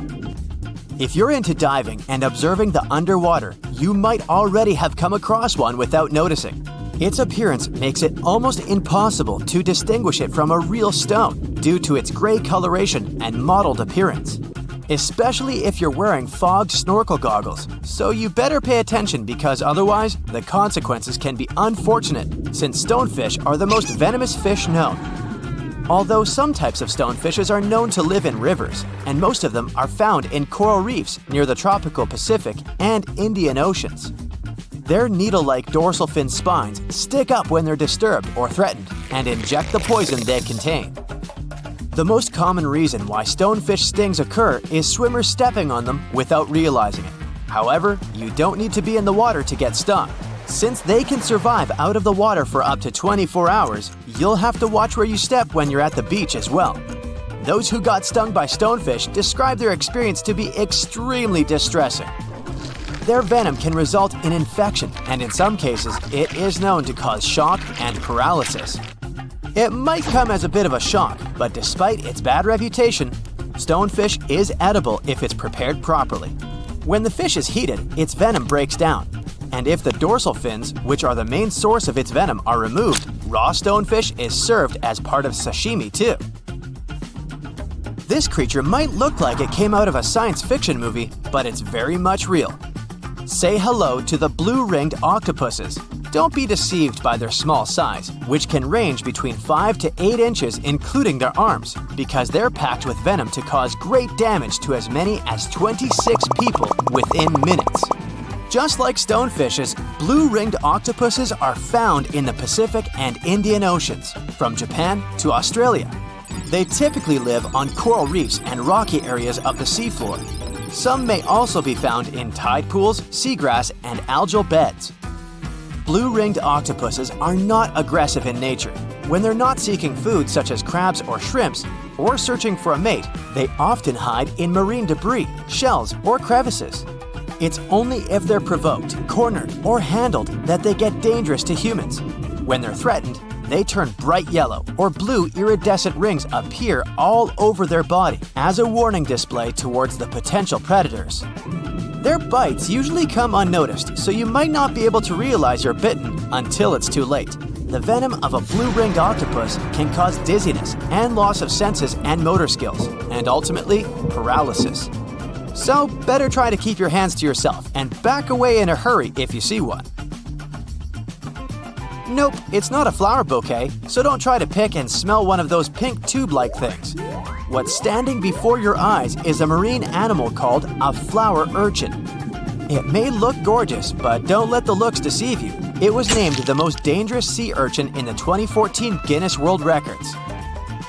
If you're into diving and observing the underwater, you might already have come across one without noticing. Its appearance makes it almost impossible to distinguish it from a real stone due to its gray coloration and mottled appearance, especially if you're wearing fogged snorkel goggles, so you better pay attention because otherwise the consequences can be unfortunate since stonefish are the most venomous fish known. Although some types of stonefishes are known to live in rivers, and most of them are found in coral reefs near the tropical Pacific and Indian Oceans. Their needle-like dorsal fin spines stick up when they're disturbed or threatened and inject the poison they contain. The most common reason why stonefish stings occur is swimmers stepping on them without realizing it. However, you don't need to be in the water to get stung. Since they can survive out of the water for up to 24 hours, you'll have to watch where you step when you're at the beach as well. Those who got stung by stonefish describe their experience to be extremely distressing. Their venom can result in infection, and in some cases, it is known to cause shock and paralysis. It might come as a bit of a shock, but despite its bad reputation, stonefish is edible if it's prepared properly. When the fish is heated, its venom breaks down. And if the dorsal fins, which are the main source of its venom, are removed, raw stonefish is served as part of sashimi too. This creature might look like it came out of a science fiction movie, but it's very much real. Say hello to the blue-ringed octopuses. Don't be deceived by their small size, which can range between 5 to 8 inches including their arms, because they're packed with venom to cause great damage to as many as 26 people within minutes. Just like stonefishes, blue-ringed octopuses are found in the Pacific and Indian Oceans, from Japan to Australia. They typically live on coral reefs and rocky areas of the seafloor. Some may also be found in tide pools, seagrass, and algal beds. Blue-ringed octopuses are not aggressive in nature. When they're not seeking food such as crabs or shrimps, or searching for a mate, they often hide in marine debris, shells, or crevices. It's only if they're provoked, cornered, or handled that they get dangerous to humans. When they're threatened, they turn bright yellow or blue iridescent rings appear all over their body as a warning display towards the potential predators. Their bites usually come unnoticed, so you might not be able to realize you're bitten until it's too late. The venom of a blue-ringed octopus can cause dizziness and loss of senses and motor skills, and ultimately, paralysis. So, better try to keep your hands to yourself and back away in a hurry if you see one. Nope, it's not a flower bouquet, so don't try to pick and smell one of those pink tube-like things. What's standing before your eyes is a marine animal called a flower urchin. It may look gorgeous, but don't let the looks deceive you. It was named the most dangerous sea urchin in the 2014 Guinness World Records.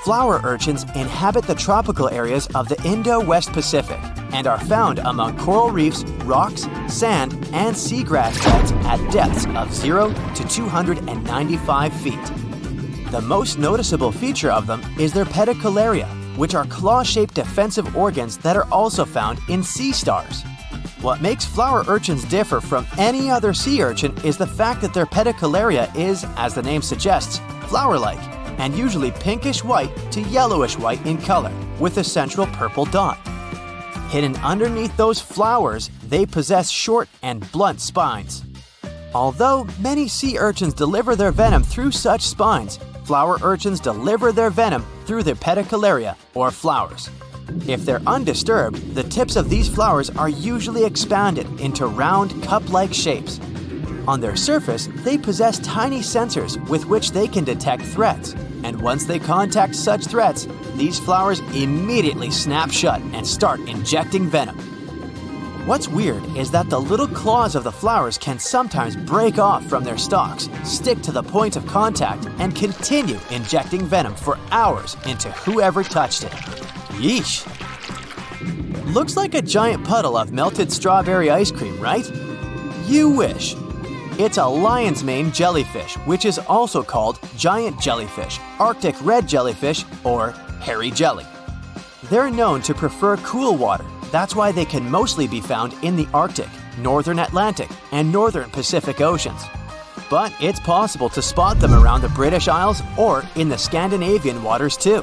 Flower urchins inhabit the tropical areas of the Indo-West Pacific and are found among coral reefs, rocks, sand, and seagrass beds at depths of 0 to 295 feet. The most noticeable feature of them is their pedicularia, which are claw-shaped defensive organs that are also found in sea stars. What makes flower urchins differ from any other sea urchin is the fact that their pedicularia is, as the name suggests, flower-like, and usually pinkish white to yellowish white in color, with a central purple dot. Hidden underneath those flowers, they possess short and blunt spines. Although many sea urchins deliver their venom through such spines, flower urchins deliver their venom through their pedicularia, or flowers. If they're undisturbed, the tips of these flowers are usually expanded into round, cup-like shapes. On their surface, they possess tiny sensors with which they can detect threats, and once they contact such threats, these flowers immediately snap shut and start injecting venom. What's weird is that the little claws of the flowers can sometimes break off from their stalks, stick to the point of contact, and continue injecting venom for hours into whoever touched it. Yeesh! Looks like a giant puddle of melted strawberry ice cream, right? You wish. It's a lion's mane jellyfish, which is also called giant jellyfish, Arctic red jellyfish, or hairy jelly. They're known to prefer cool water. That's why they can mostly be found in the Arctic, northern Atlantic, and northern Pacific Oceans. But it's possible to spot them around the British Isles or in the Scandinavian waters too.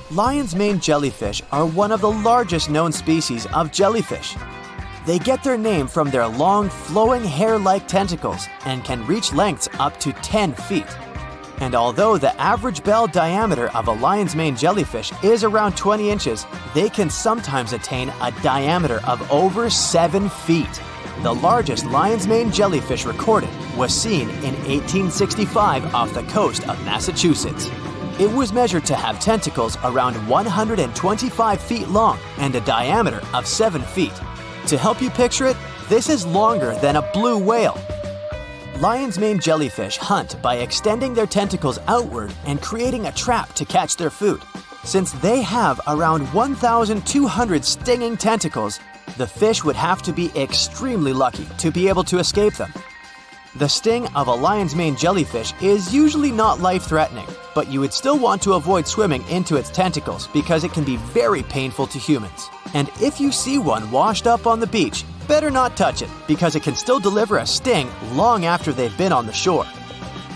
Lion's mane jellyfish are one of the largest known species of jellyfish. They get their name from their long, flowing hair-like tentacles and can reach lengths up to 10 feet. And although the average bell diameter of a lion's mane jellyfish is around 20 inches, they can sometimes attain a diameter of over 7 feet. The largest lion's mane jellyfish recorded was seen in 1865 off the coast of Massachusetts. It was measured to have tentacles around 125 feet long and a diameter of 7 feet. To help you picture it, this is longer than a blue whale. Lion's mane jellyfish hunt by extending their tentacles outward and creating a trap to catch their food. Since they have around 1,200 stinging tentacles, the fish would have to be extremely lucky to be able to escape them. The sting of a lion's mane jellyfish is usually not life-threatening, but you would still want to avoid swimming into its tentacles because it can be very painful to humans. And if you see one washed up on the beach, better not touch it because it can still deliver a sting long after they've been on the shore.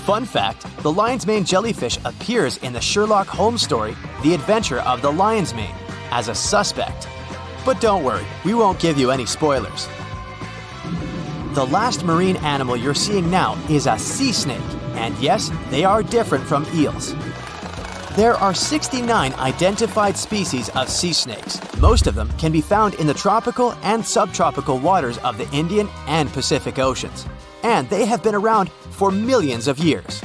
Fun fact, the lion's mane jellyfish appears in the Sherlock Holmes story, The Adventure of the Lion's Mane, as a suspect. But don't worry, we won't give you any spoilers. The last marine animal you're seeing now is a sea snake, and yes, they are different from eels. There are 69 identified species of sea snakes. Most of them can be found in the tropical and subtropical waters of the Indian and Pacific Oceans, and they have been around for millions of years.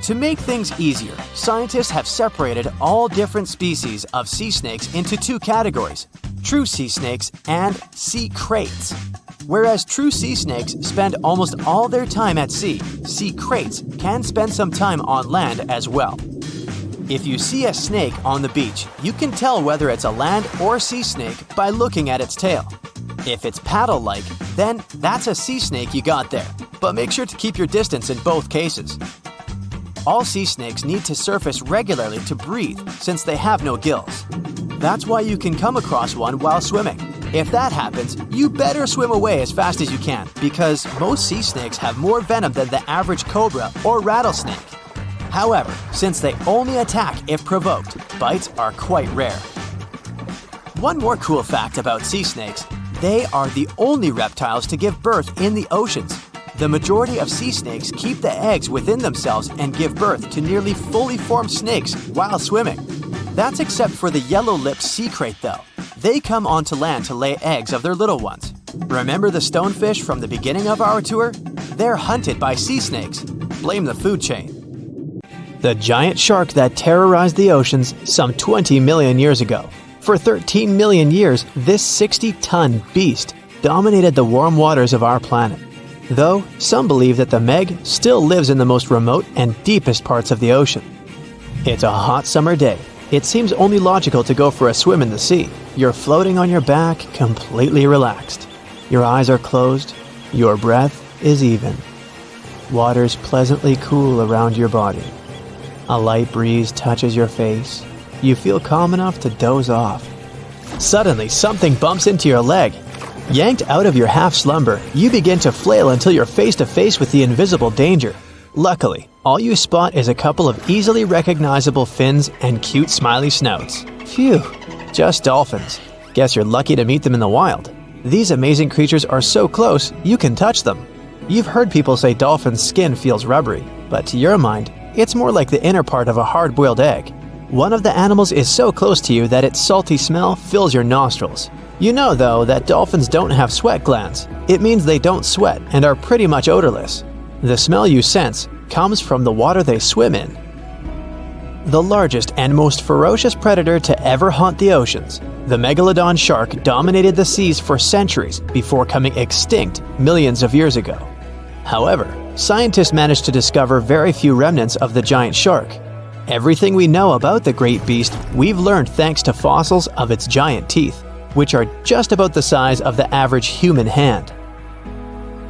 To make things easier, scientists have separated all different species of sea snakes into two categories: true sea snakes and sea kraits. Whereas true sea snakes spend almost all their time at sea, sea kraits can spend some time on land as well. If you see a snake on the beach, you can tell whether it's a land or sea snake by looking at its tail. If it's paddle-like, then that's a sea snake you got there, but make sure to keep your distance in both cases. All sea snakes need to surface regularly to breathe since they have no gills. That's why you can come across one while swimming. If that happens, you better swim away as fast as you can because most sea snakes have more venom than the average cobra or rattlesnake. However, since they only attack if provoked, bites are quite rare. One more cool fact about sea snakes: they are the only reptiles to give birth in the oceans. The majority of sea snakes keep the eggs within themselves and give birth to nearly fully formed snakes while swimming. That's except for the yellow-lipped sea krait though. They come onto land to lay eggs of their little ones. Remember the stonefish from the beginning of our tour? They're hunted by sea snakes. Blame the food chain. The giant shark that terrorized the oceans some 20 million years ago. For 13 million years, this 60-ton beast dominated the warm waters of our planet. Though, some believe that the Meg still lives in the most remote and deepest parts of the ocean. It's a hot summer day. It seems only logical to go for a swim in the sea. You're floating on your back, completely relaxed. Your eyes are closed. Your breath is even. Water's pleasantly cool around your body. A light breeze touches your face. You feel calm enough to doze off. Suddenly, something bumps into your leg. Yanked out of your half-slumber, you begin to flail until you're face to face with the invisible danger. Luckily, all you spot is a couple of easily recognizable fins and cute smiley snouts. Phew, just dolphins. Guess you're lucky to meet them in the wild. These amazing creatures are so close, you can touch them. You've heard people say dolphins' skin feels rubbery, but to your mind, it's more like the inner part of a hard-boiled egg. One of the animals is so close to you that its salty smell fills your nostrils. You know, though, that dolphins don't have sweat glands. It means they don't sweat and are pretty much odorless. The smell you sense comes from the water they swim in. The largest and most ferocious predator to ever haunt the oceans, the Megalodon shark dominated the seas for centuries before coming extinct millions of years ago. However, scientists managed to discover very few remnants of the giant shark. Everything we know about the great beast we've learned thanks to fossils of its giant teeth, which are just about the size of the average human hand.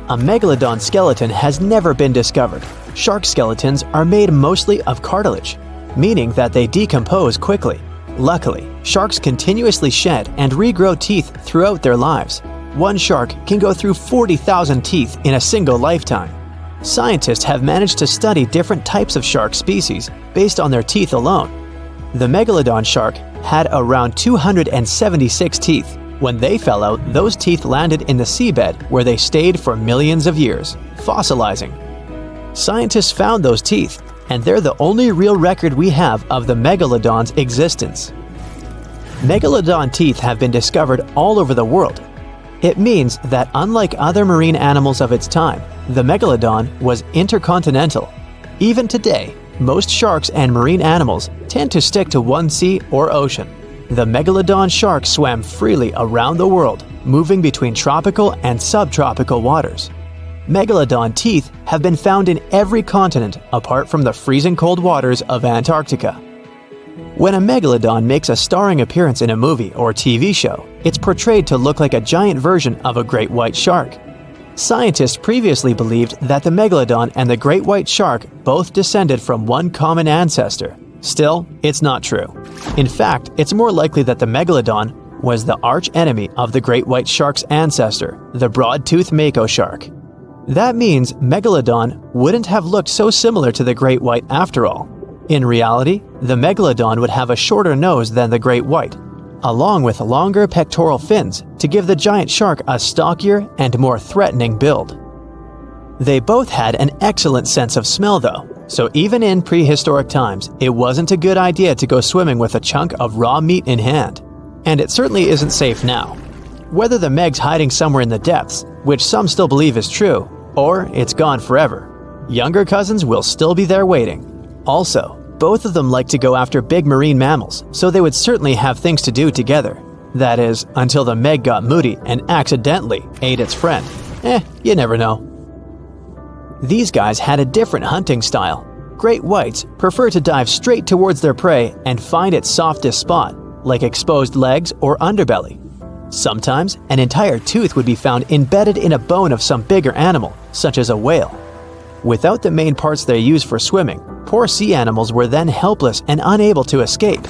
A Megalodon skeleton has never been discovered. Shark skeletons are made mostly of cartilage, meaning that they decompose quickly. Luckily, sharks continuously shed and regrow teeth throughout their lives. One shark can go through 40,000 teeth in a single lifetime. Scientists have managed to study different types of shark species based on their teeth alone. The Megalodon shark had around 276 teeth. When they fell out, those teeth landed in the seabed where they stayed for millions of years, fossilizing. Scientists found those teeth, and they're the only real record we have of the Megalodon's existence. Megalodon teeth have been discovered all over the world. It means that unlike other marine animals of its time, the Megalodon was intercontinental. Even today, most sharks and marine animals tend to stick to one sea or ocean. The Megalodon shark swam freely around the world, moving between tropical and subtropical waters. Megalodon teeth have been found in every continent apart from the freezing cold waters of Antarctica. When a Megalodon makes a starring appearance in a movie or TV show, it's portrayed to look like a giant version of a great white shark. Scientists previously believed that the Megalodon and the great white shark both descended from one common ancestor. Still, it's not true. In fact, it's more likely that the Megalodon was the arch-enemy of the great white shark's ancestor, the broad-toothed mako shark. That means Megalodon wouldn't have looked so similar to the great white after all. In reality, the Megalodon would have a shorter nose than the great white, along with longer pectoral fins to give the giant shark a stockier and more threatening build. They both had an excellent sense of smell though, so even in prehistoric times, it wasn't a good idea to go swimming with a chunk of raw meat in hand. And it certainly isn't safe now. Whether the Meg's hiding somewhere in the depths, which some still believe is true, or it's gone forever, younger cousins will still be there waiting. Also, both of them like to go after big marine mammals, so they would certainly have things to do together. That is, until the Meg got moody and accidentally ate its friend. You never know. These guys had a different hunting style. Great whites prefer to dive straight towards their prey and find its softest spot, like exposed legs or underbelly. Sometimes, an entire tooth would be found embedded in a bone of some bigger animal, such as a whale. Without the main parts they use for swimming, poor sea animals were then helpless and unable to escape.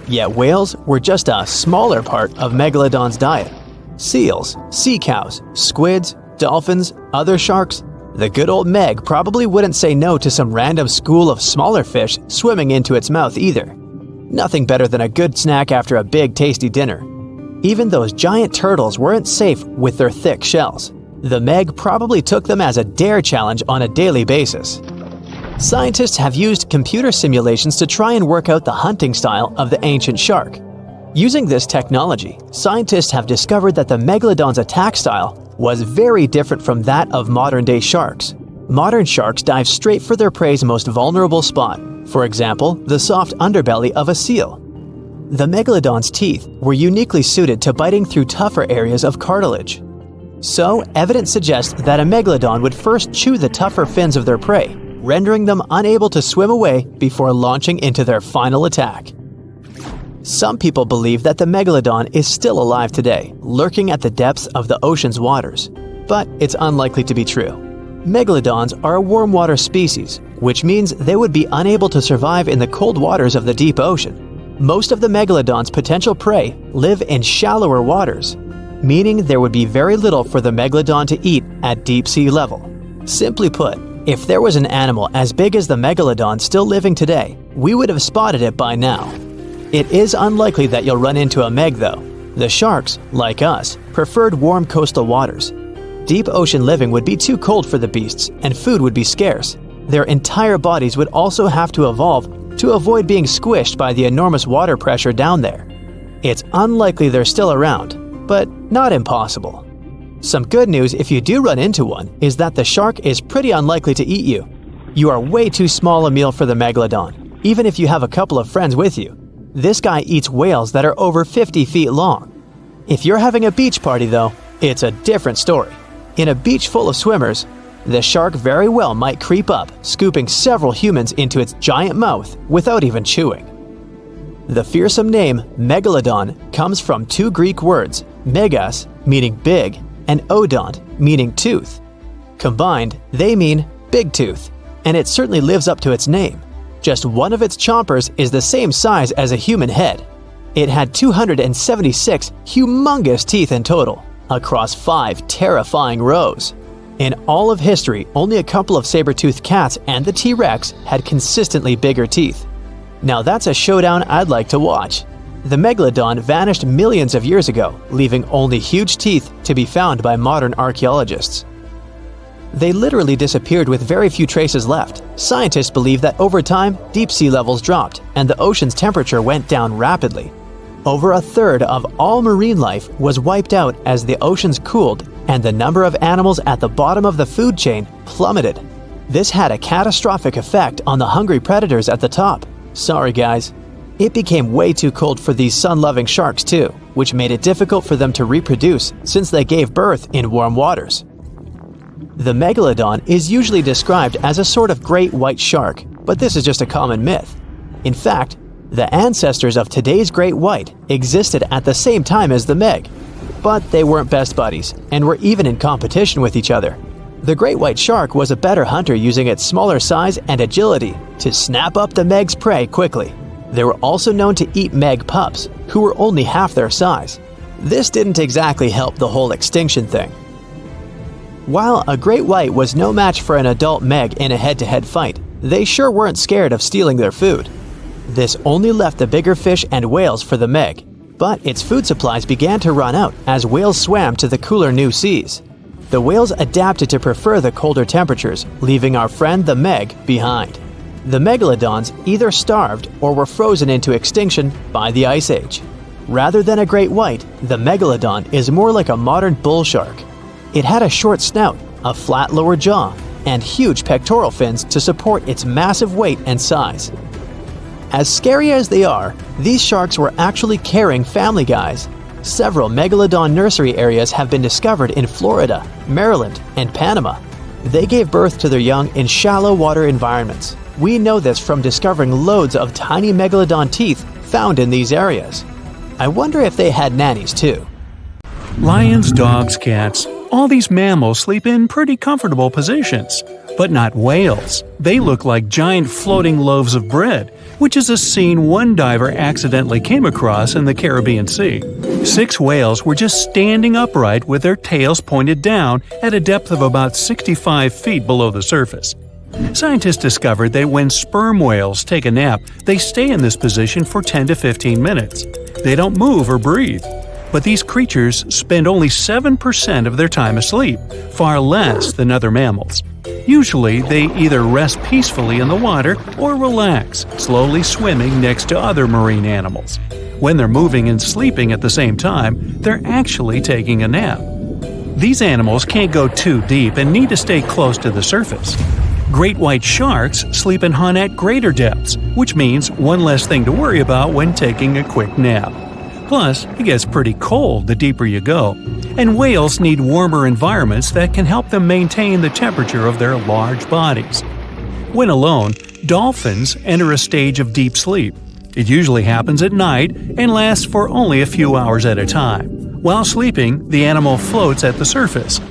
Yet whales were just a smaller part of Megalodon's diet. Seals, sea cows, squids, dolphins, other sharks. The good old Meg probably wouldn't say no to some random school of smaller fish swimming into its mouth either. Nothing better than a good snack after a big tasty dinner. Even those giant turtles weren't safe with their thick shells. The Meg probably took them as a dare challenge on a daily basis. Scientists have used computer simulations to try and work out the hunting style of the ancient shark. Using this technology, scientists have discovered that the Megalodon's attack style was very different from that of modern-day sharks. Modern sharks dive straight for their prey's most vulnerable spot, for example, the soft underbelly of a seal. The Megalodon's teeth were uniquely suited to biting through tougher areas of cartilage. So, evidence suggests that a Megalodon would first chew the tougher fins of their prey, rendering them unable to swim away before launching into their final attack. Some people believe that the Megalodon is still alive today, lurking at the depths of the ocean's waters. But it's unlikely to be true. Megalodons are a warm water species, which means they would be unable to survive in the cold waters of the deep ocean. Most of the Megalodon's potential prey live in shallower waters, meaning there would be very little for the Megalodon to eat at deep sea level. Simply put, if there was an animal as big as the Megalodon still living today, we would have spotted it by now. It is unlikely that you'll run into a Meg though. The sharks, like us, preferred warm coastal waters. Deep ocean living would be too cold for the beasts, and food would be scarce. Their entire bodies would also have to evolve to avoid being squished by the enormous water pressure down there. It's unlikely they're still around, but not impossible. Some good news if you do run into one is that the shark is pretty unlikely to eat you. You are way too small a meal for the Megalodon, even if you have a couple of friends with you. This guy eats whales that are over 50 feet long. If you're having a beach party though, it's a different story. In a beach full of swimmers, the shark very well might creep up, scooping several humans into its giant mouth without even chewing. The fearsome name Megalodon comes from two Greek words, megas, meaning big, and odont, meaning tooth. Combined, they mean big tooth, and it certainly lives up to its name. Just one of its chompers is the same size as a human head. It had 276 humongous teeth in total, across 5 terrifying rows. In all of history, only a couple of saber-toothed cats and the T-Rex had consistently bigger teeth. Now that's a showdown I'd like to watch. The Megalodon vanished millions of years ago, leaving only huge teeth to be found by modern archaeologists. They literally disappeared with very few traces left. Scientists believe that over time, deep sea levels dropped and the ocean's temperature went down rapidly. Over a third of all marine life was wiped out as the oceans cooled and the number of animals at the bottom of the food chain plummeted. This had a catastrophic effect on the hungry predators at the top. Sorry guys. It became way too cold for these sun-loving sharks too, which made it difficult for them to reproduce since they gave birth in warm waters. The Megalodon is usually described as a sort of great white shark, but this is just a common myth. In fact, the ancestors of today's great white existed at the same time as the Meg, but they weren't best buddies and were even in competition with each other. The great white shark was a better hunter using its smaller size and agility to snap up the Meg's prey quickly. They were also known to eat Meg pups, who were only half their size. This didn't exactly help the whole extinction thing. While a great white was no match for an adult Meg in a head-to-head fight, they sure weren't scared of stealing their food. This only left the bigger fish and whales for the Meg, but its food supplies began to run out as whales swam to the cooler new seas. The whales adapted to prefer the colder temperatures, leaving our friend the Meg behind. The Megalodons either starved or were frozen into extinction by the Ice Age. Rather than a great white, the Megalodon is more like a modern bull shark. It had a short snout, a flat lower jaw, and huge pectoral fins to support its massive weight and size. As scary as they are, these sharks were actually caring family guys. Several Megalodon nursery areas have been discovered in Florida, Maryland, and Panama. They gave birth to their young in shallow water environments. We know this from discovering loads of tiny Megalodon teeth found in these areas. I wonder if they had nannies too. Lions, dogs, cats, all these mammals sleep in pretty comfortable positions. But not whales. They look like giant floating loaves of bread, which is a scene one diver accidentally came across in the Caribbean Sea. 6 whales were just standing upright with their tails pointed down at a depth of about 65 feet below the surface. Scientists discovered that when sperm whales take a nap, they stay in this position for 10 to 15 minutes. They don't move or breathe. But these creatures spend only 7% of their time asleep, far less than other mammals. Usually, they either rest peacefully in the water or relax, slowly swimming next to other marine animals. When they're moving and sleeping at the same time, they're actually taking a nap. These animals can't go too deep and need to stay close to the surface. Great white sharks sleep and hunt at greater depths, which means one less thing to worry about when taking a quick nap. Plus, it gets pretty cold the deeper you go, and whales need warmer environments that can help them maintain the temperature of their large bodies. When alone, dolphins enter a stage of deep sleep. It usually happens at night and lasts for only a few hours at a time. While sleeping, the animal floats at the surface.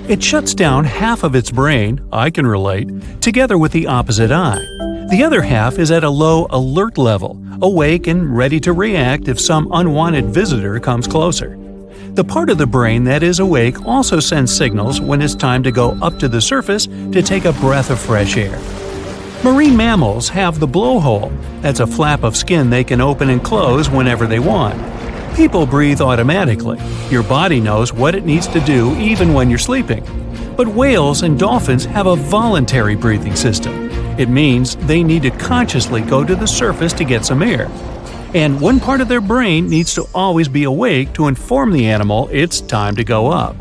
It shuts down half of its brain, I can relate, together with the opposite eye. The other half is at a low alert level, awake and ready to react if some unwanted visitor comes closer. The part of the brain that is awake also sends signals when it's time to go up to the surface to take a breath of fresh air. Marine mammals have the blowhole. That's a flap of skin they can open and close whenever they want. People breathe automatically. Your body knows what it needs to do even when you're sleeping. But whales and dolphins have a voluntary breathing system. It means they need to consciously go to the surface to get some air. And one part of their brain needs to always be awake to inform the animal it's time to go up.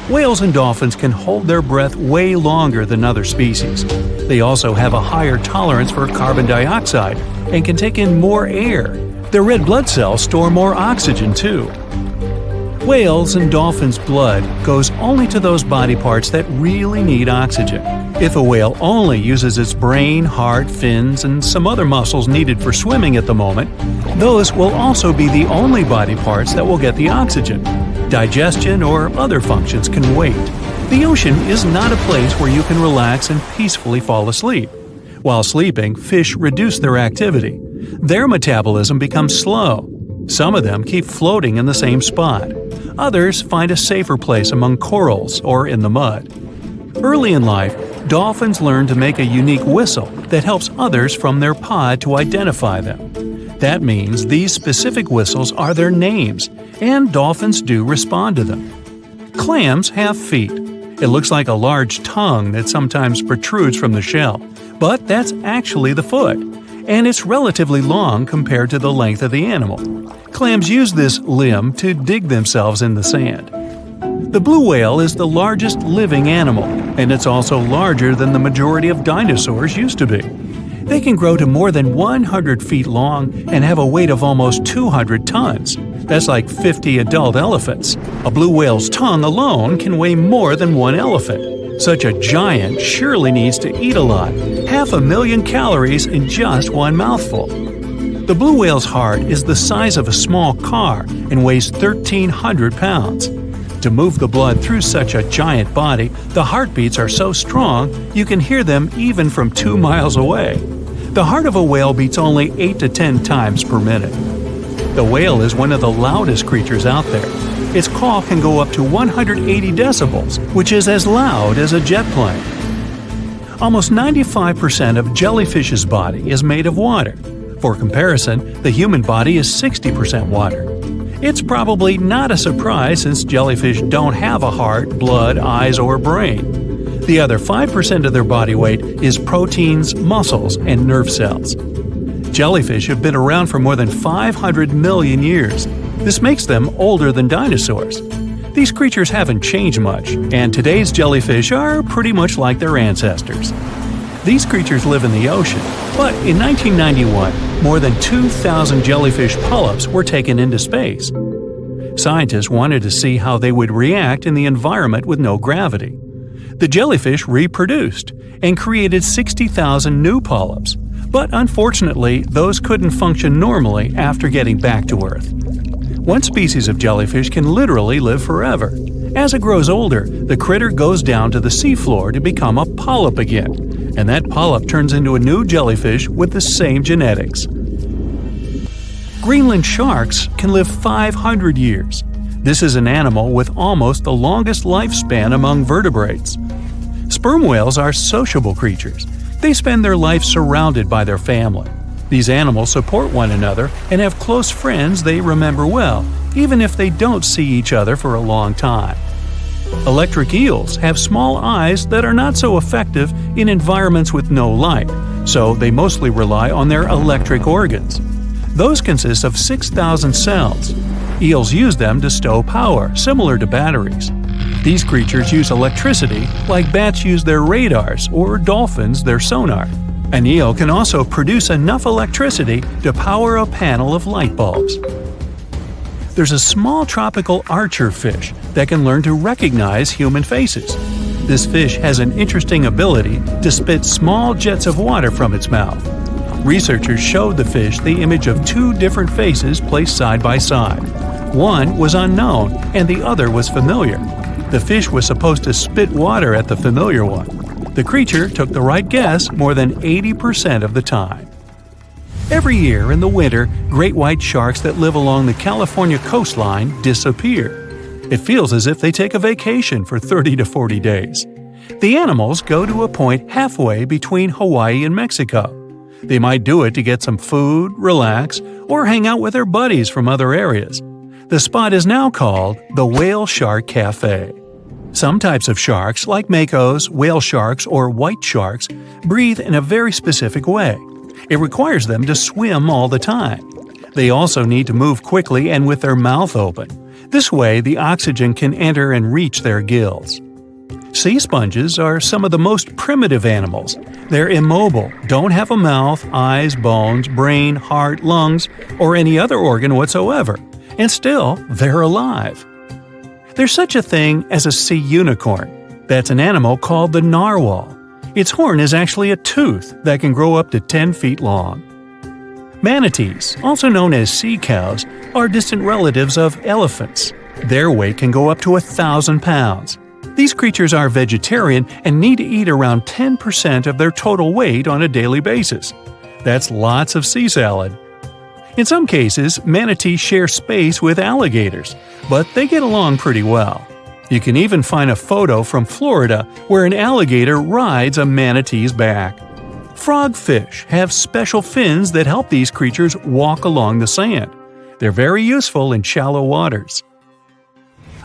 Whales and dolphins can hold their breath way longer than other species. They also have a higher tolerance for carbon dioxide and can take in more air. Their red blood cells store more oxygen too. Whales and dolphins' blood goes only to those body parts that really need oxygen. If a whale only uses its brain, heart, fins, and some other muscles needed for swimming at the moment, those will also be the only body parts that will get the oxygen. Digestion or other functions can wait. The ocean is not a place where you can relax and peacefully fall asleep. While sleeping, fish reduce their activity. Their metabolism becomes slow. Some of them keep floating in the same spot. Others find a safer place among corals or in the mud. Early in life, dolphins learn to make a unique whistle that helps others from their pod to identify them. That means these specific whistles are their names, and dolphins do respond to them. Clams have feet. It looks like a large tongue that sometimes protrudes from the shell, but that's actually the foot, and it's relatively long compared to the length of the animal. Clams use this limb to dig themselves in the sand. The blue whale is the largest living animal, and it's also larger than the majority of dinosaurs used to be. They can grow to more than 100 feet long and have a weight of almost 200 tons. That's like 50 adult elephants. A blue whale's tongue alone can weigh more than one elephant. Such a giant surely needs to eat a lot, 500,000 calories in just one mouthful. The blue whale's heart is the size of a small car and weighs 1,300 pounds. To move the blood through such a giant body, the heartbeats are so strong you can hear them even from 2 miles away. The heart of a whale beats only 8 to 10 times per minute. The whale is one of the loudest creatures out there. Its call can go up to 180 decibels, which is as loud as a jet plane. Almost 95% of jellyfish's body is made of water. For comparison, the human body is 60% water. It's probably not a surprise since jellyfish don't have a heart, blood, eyes, or brain. The other 5% of their body weight is proteins, muscles, and nerve cells. Jellyfish have been around for more than 500 million years. This makes them older than dinosaurs. These creatures haven't changed much, and today's jellyfish are pretty much like their ancestors. These creatures live in the ocean, but in 1991, more than 2,000 jellyfish polyps were taken into space. Scientists wanted to see how they would react in the environment with no gravity. The jellyfish reproduced and created 60,000 new polyps, but unfortunately, those couldn't function normally after getting back to Earth. One species of jellyfish can literally live forever. As it grows older, the critter goes down to the seafloor to become a polyp again, and that polyp turns into a new jellyfish with the same genetics. Greenland sharks can live 500 years. This is an animal with almost the longest lifespan among vertebrates. Sperm whales are sociable creatures. They spend their life surrounded by their family. These animals support one another and have close friends they remember well, even if they don't see each other for a long time. Electric eels have small eyes that are not so effective in environments with no light, so they mostly rely on their electric organs. Those consist of 6,000 cells. Eels use them to stow power, similar to batteries. These creatures use electricity like bats use their radars or dolphins their sonar. An eel can also produce enough electricity to power a panel of light bulbs. There's a small tropical archer fish that can learn to recognize human faces. This fish has an interesting ability to spit small jets of water from its mouth. Researchers showed the fish the image of 2 different faces placed side by side. One was unknown and the other was familiar. The fish was supposed to spit water at the familiar one. The creature took the right guess more than 80% of the time. Every year in the winter, great white sharks that live along the California coastline disappear. It feels as if they take a vacation for 30 to 40 days. The animals go to a point halfway between Hawaii and Mexico. They might do it to get some food, relax, or hang out with their buddies from other areas. The spot is now called the Whale Shark Cafe. Some types of sharks, like makos, whale sharks, or white sharks, breathe in a very specific way. It requires them to swim all the time. They also need to move quickly and with their mouth open. This way, the oxygen can enter and reach their gills. Sea sponges are some of the most primitive animals. They're immobile, don't have a mouth, eyes, bones, brain, heart, lungs, or any other organ whatsoever. And still, they're alive. There's such a thing as a sea unicorn. That's an animal called the narwhal. Its horn is actually a tooth that can grow up to 10 feet long. Manatees, also known as sea cows, are distant relatives of elephants. Their weight can go up to 1,000 pounds. These creatures are vegetarian and need to eat around 10% of their total weight on a daily basis. That's lots of sea salad. In some cases, manatees share space with alligators, but they get along pretty well. You can even find a photo from Florida where an alligator rides a manatee's back. Frogfish have special fins that help these creatures walk along the sand. They're very useful in shallow waters.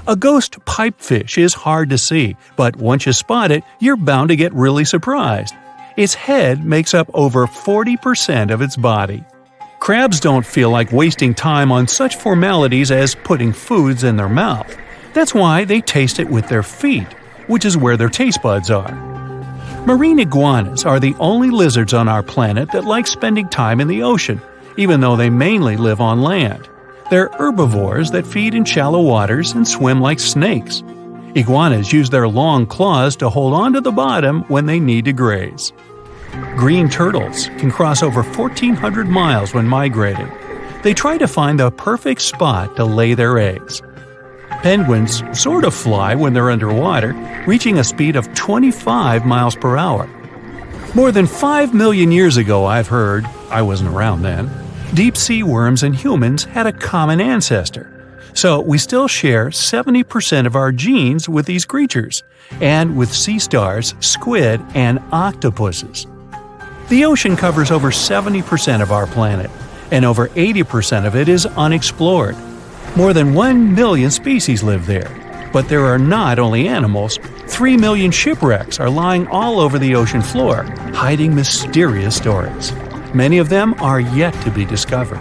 A ghost pipefish is hard to see, but once you spot it, you're bound to get really surprised. Its head makes up over 40% of its body. Crabs don't feel like wasting time on such formalities as putting foods in their mouth. That's why they taste it with their feet, which is where their taste buds are. Marine iguanas are the only lizards on our planet that like spending time in the ocean, even though they mainly live on land. They're herbivores that feed in shallow waters and swim like snakes. Iguanas use their long claws to hold on to the bottom when they need to graze. Green turtles can cross over 1,400 miles when migrating. They try to find the perfect spot to lay their eggs. Penguins sort of fly when they're underwater, reaching a speed of 25 miles per hour. More than 5 million years ago, I've heard, I wasn't around then, deep-sea worms and humans had a common ancestor. So we still share 70% of our genes with these creatures, and with sea stars, squid, and octopuses. The ocean covers over 70% of our planet, and over 80% of it is unexplored. More than 1 million species live there. But there are not only animals, 3 million shipwrecks are lying all over the ocean floor, hiding mysterious stories. Many of them are yet to be discovered.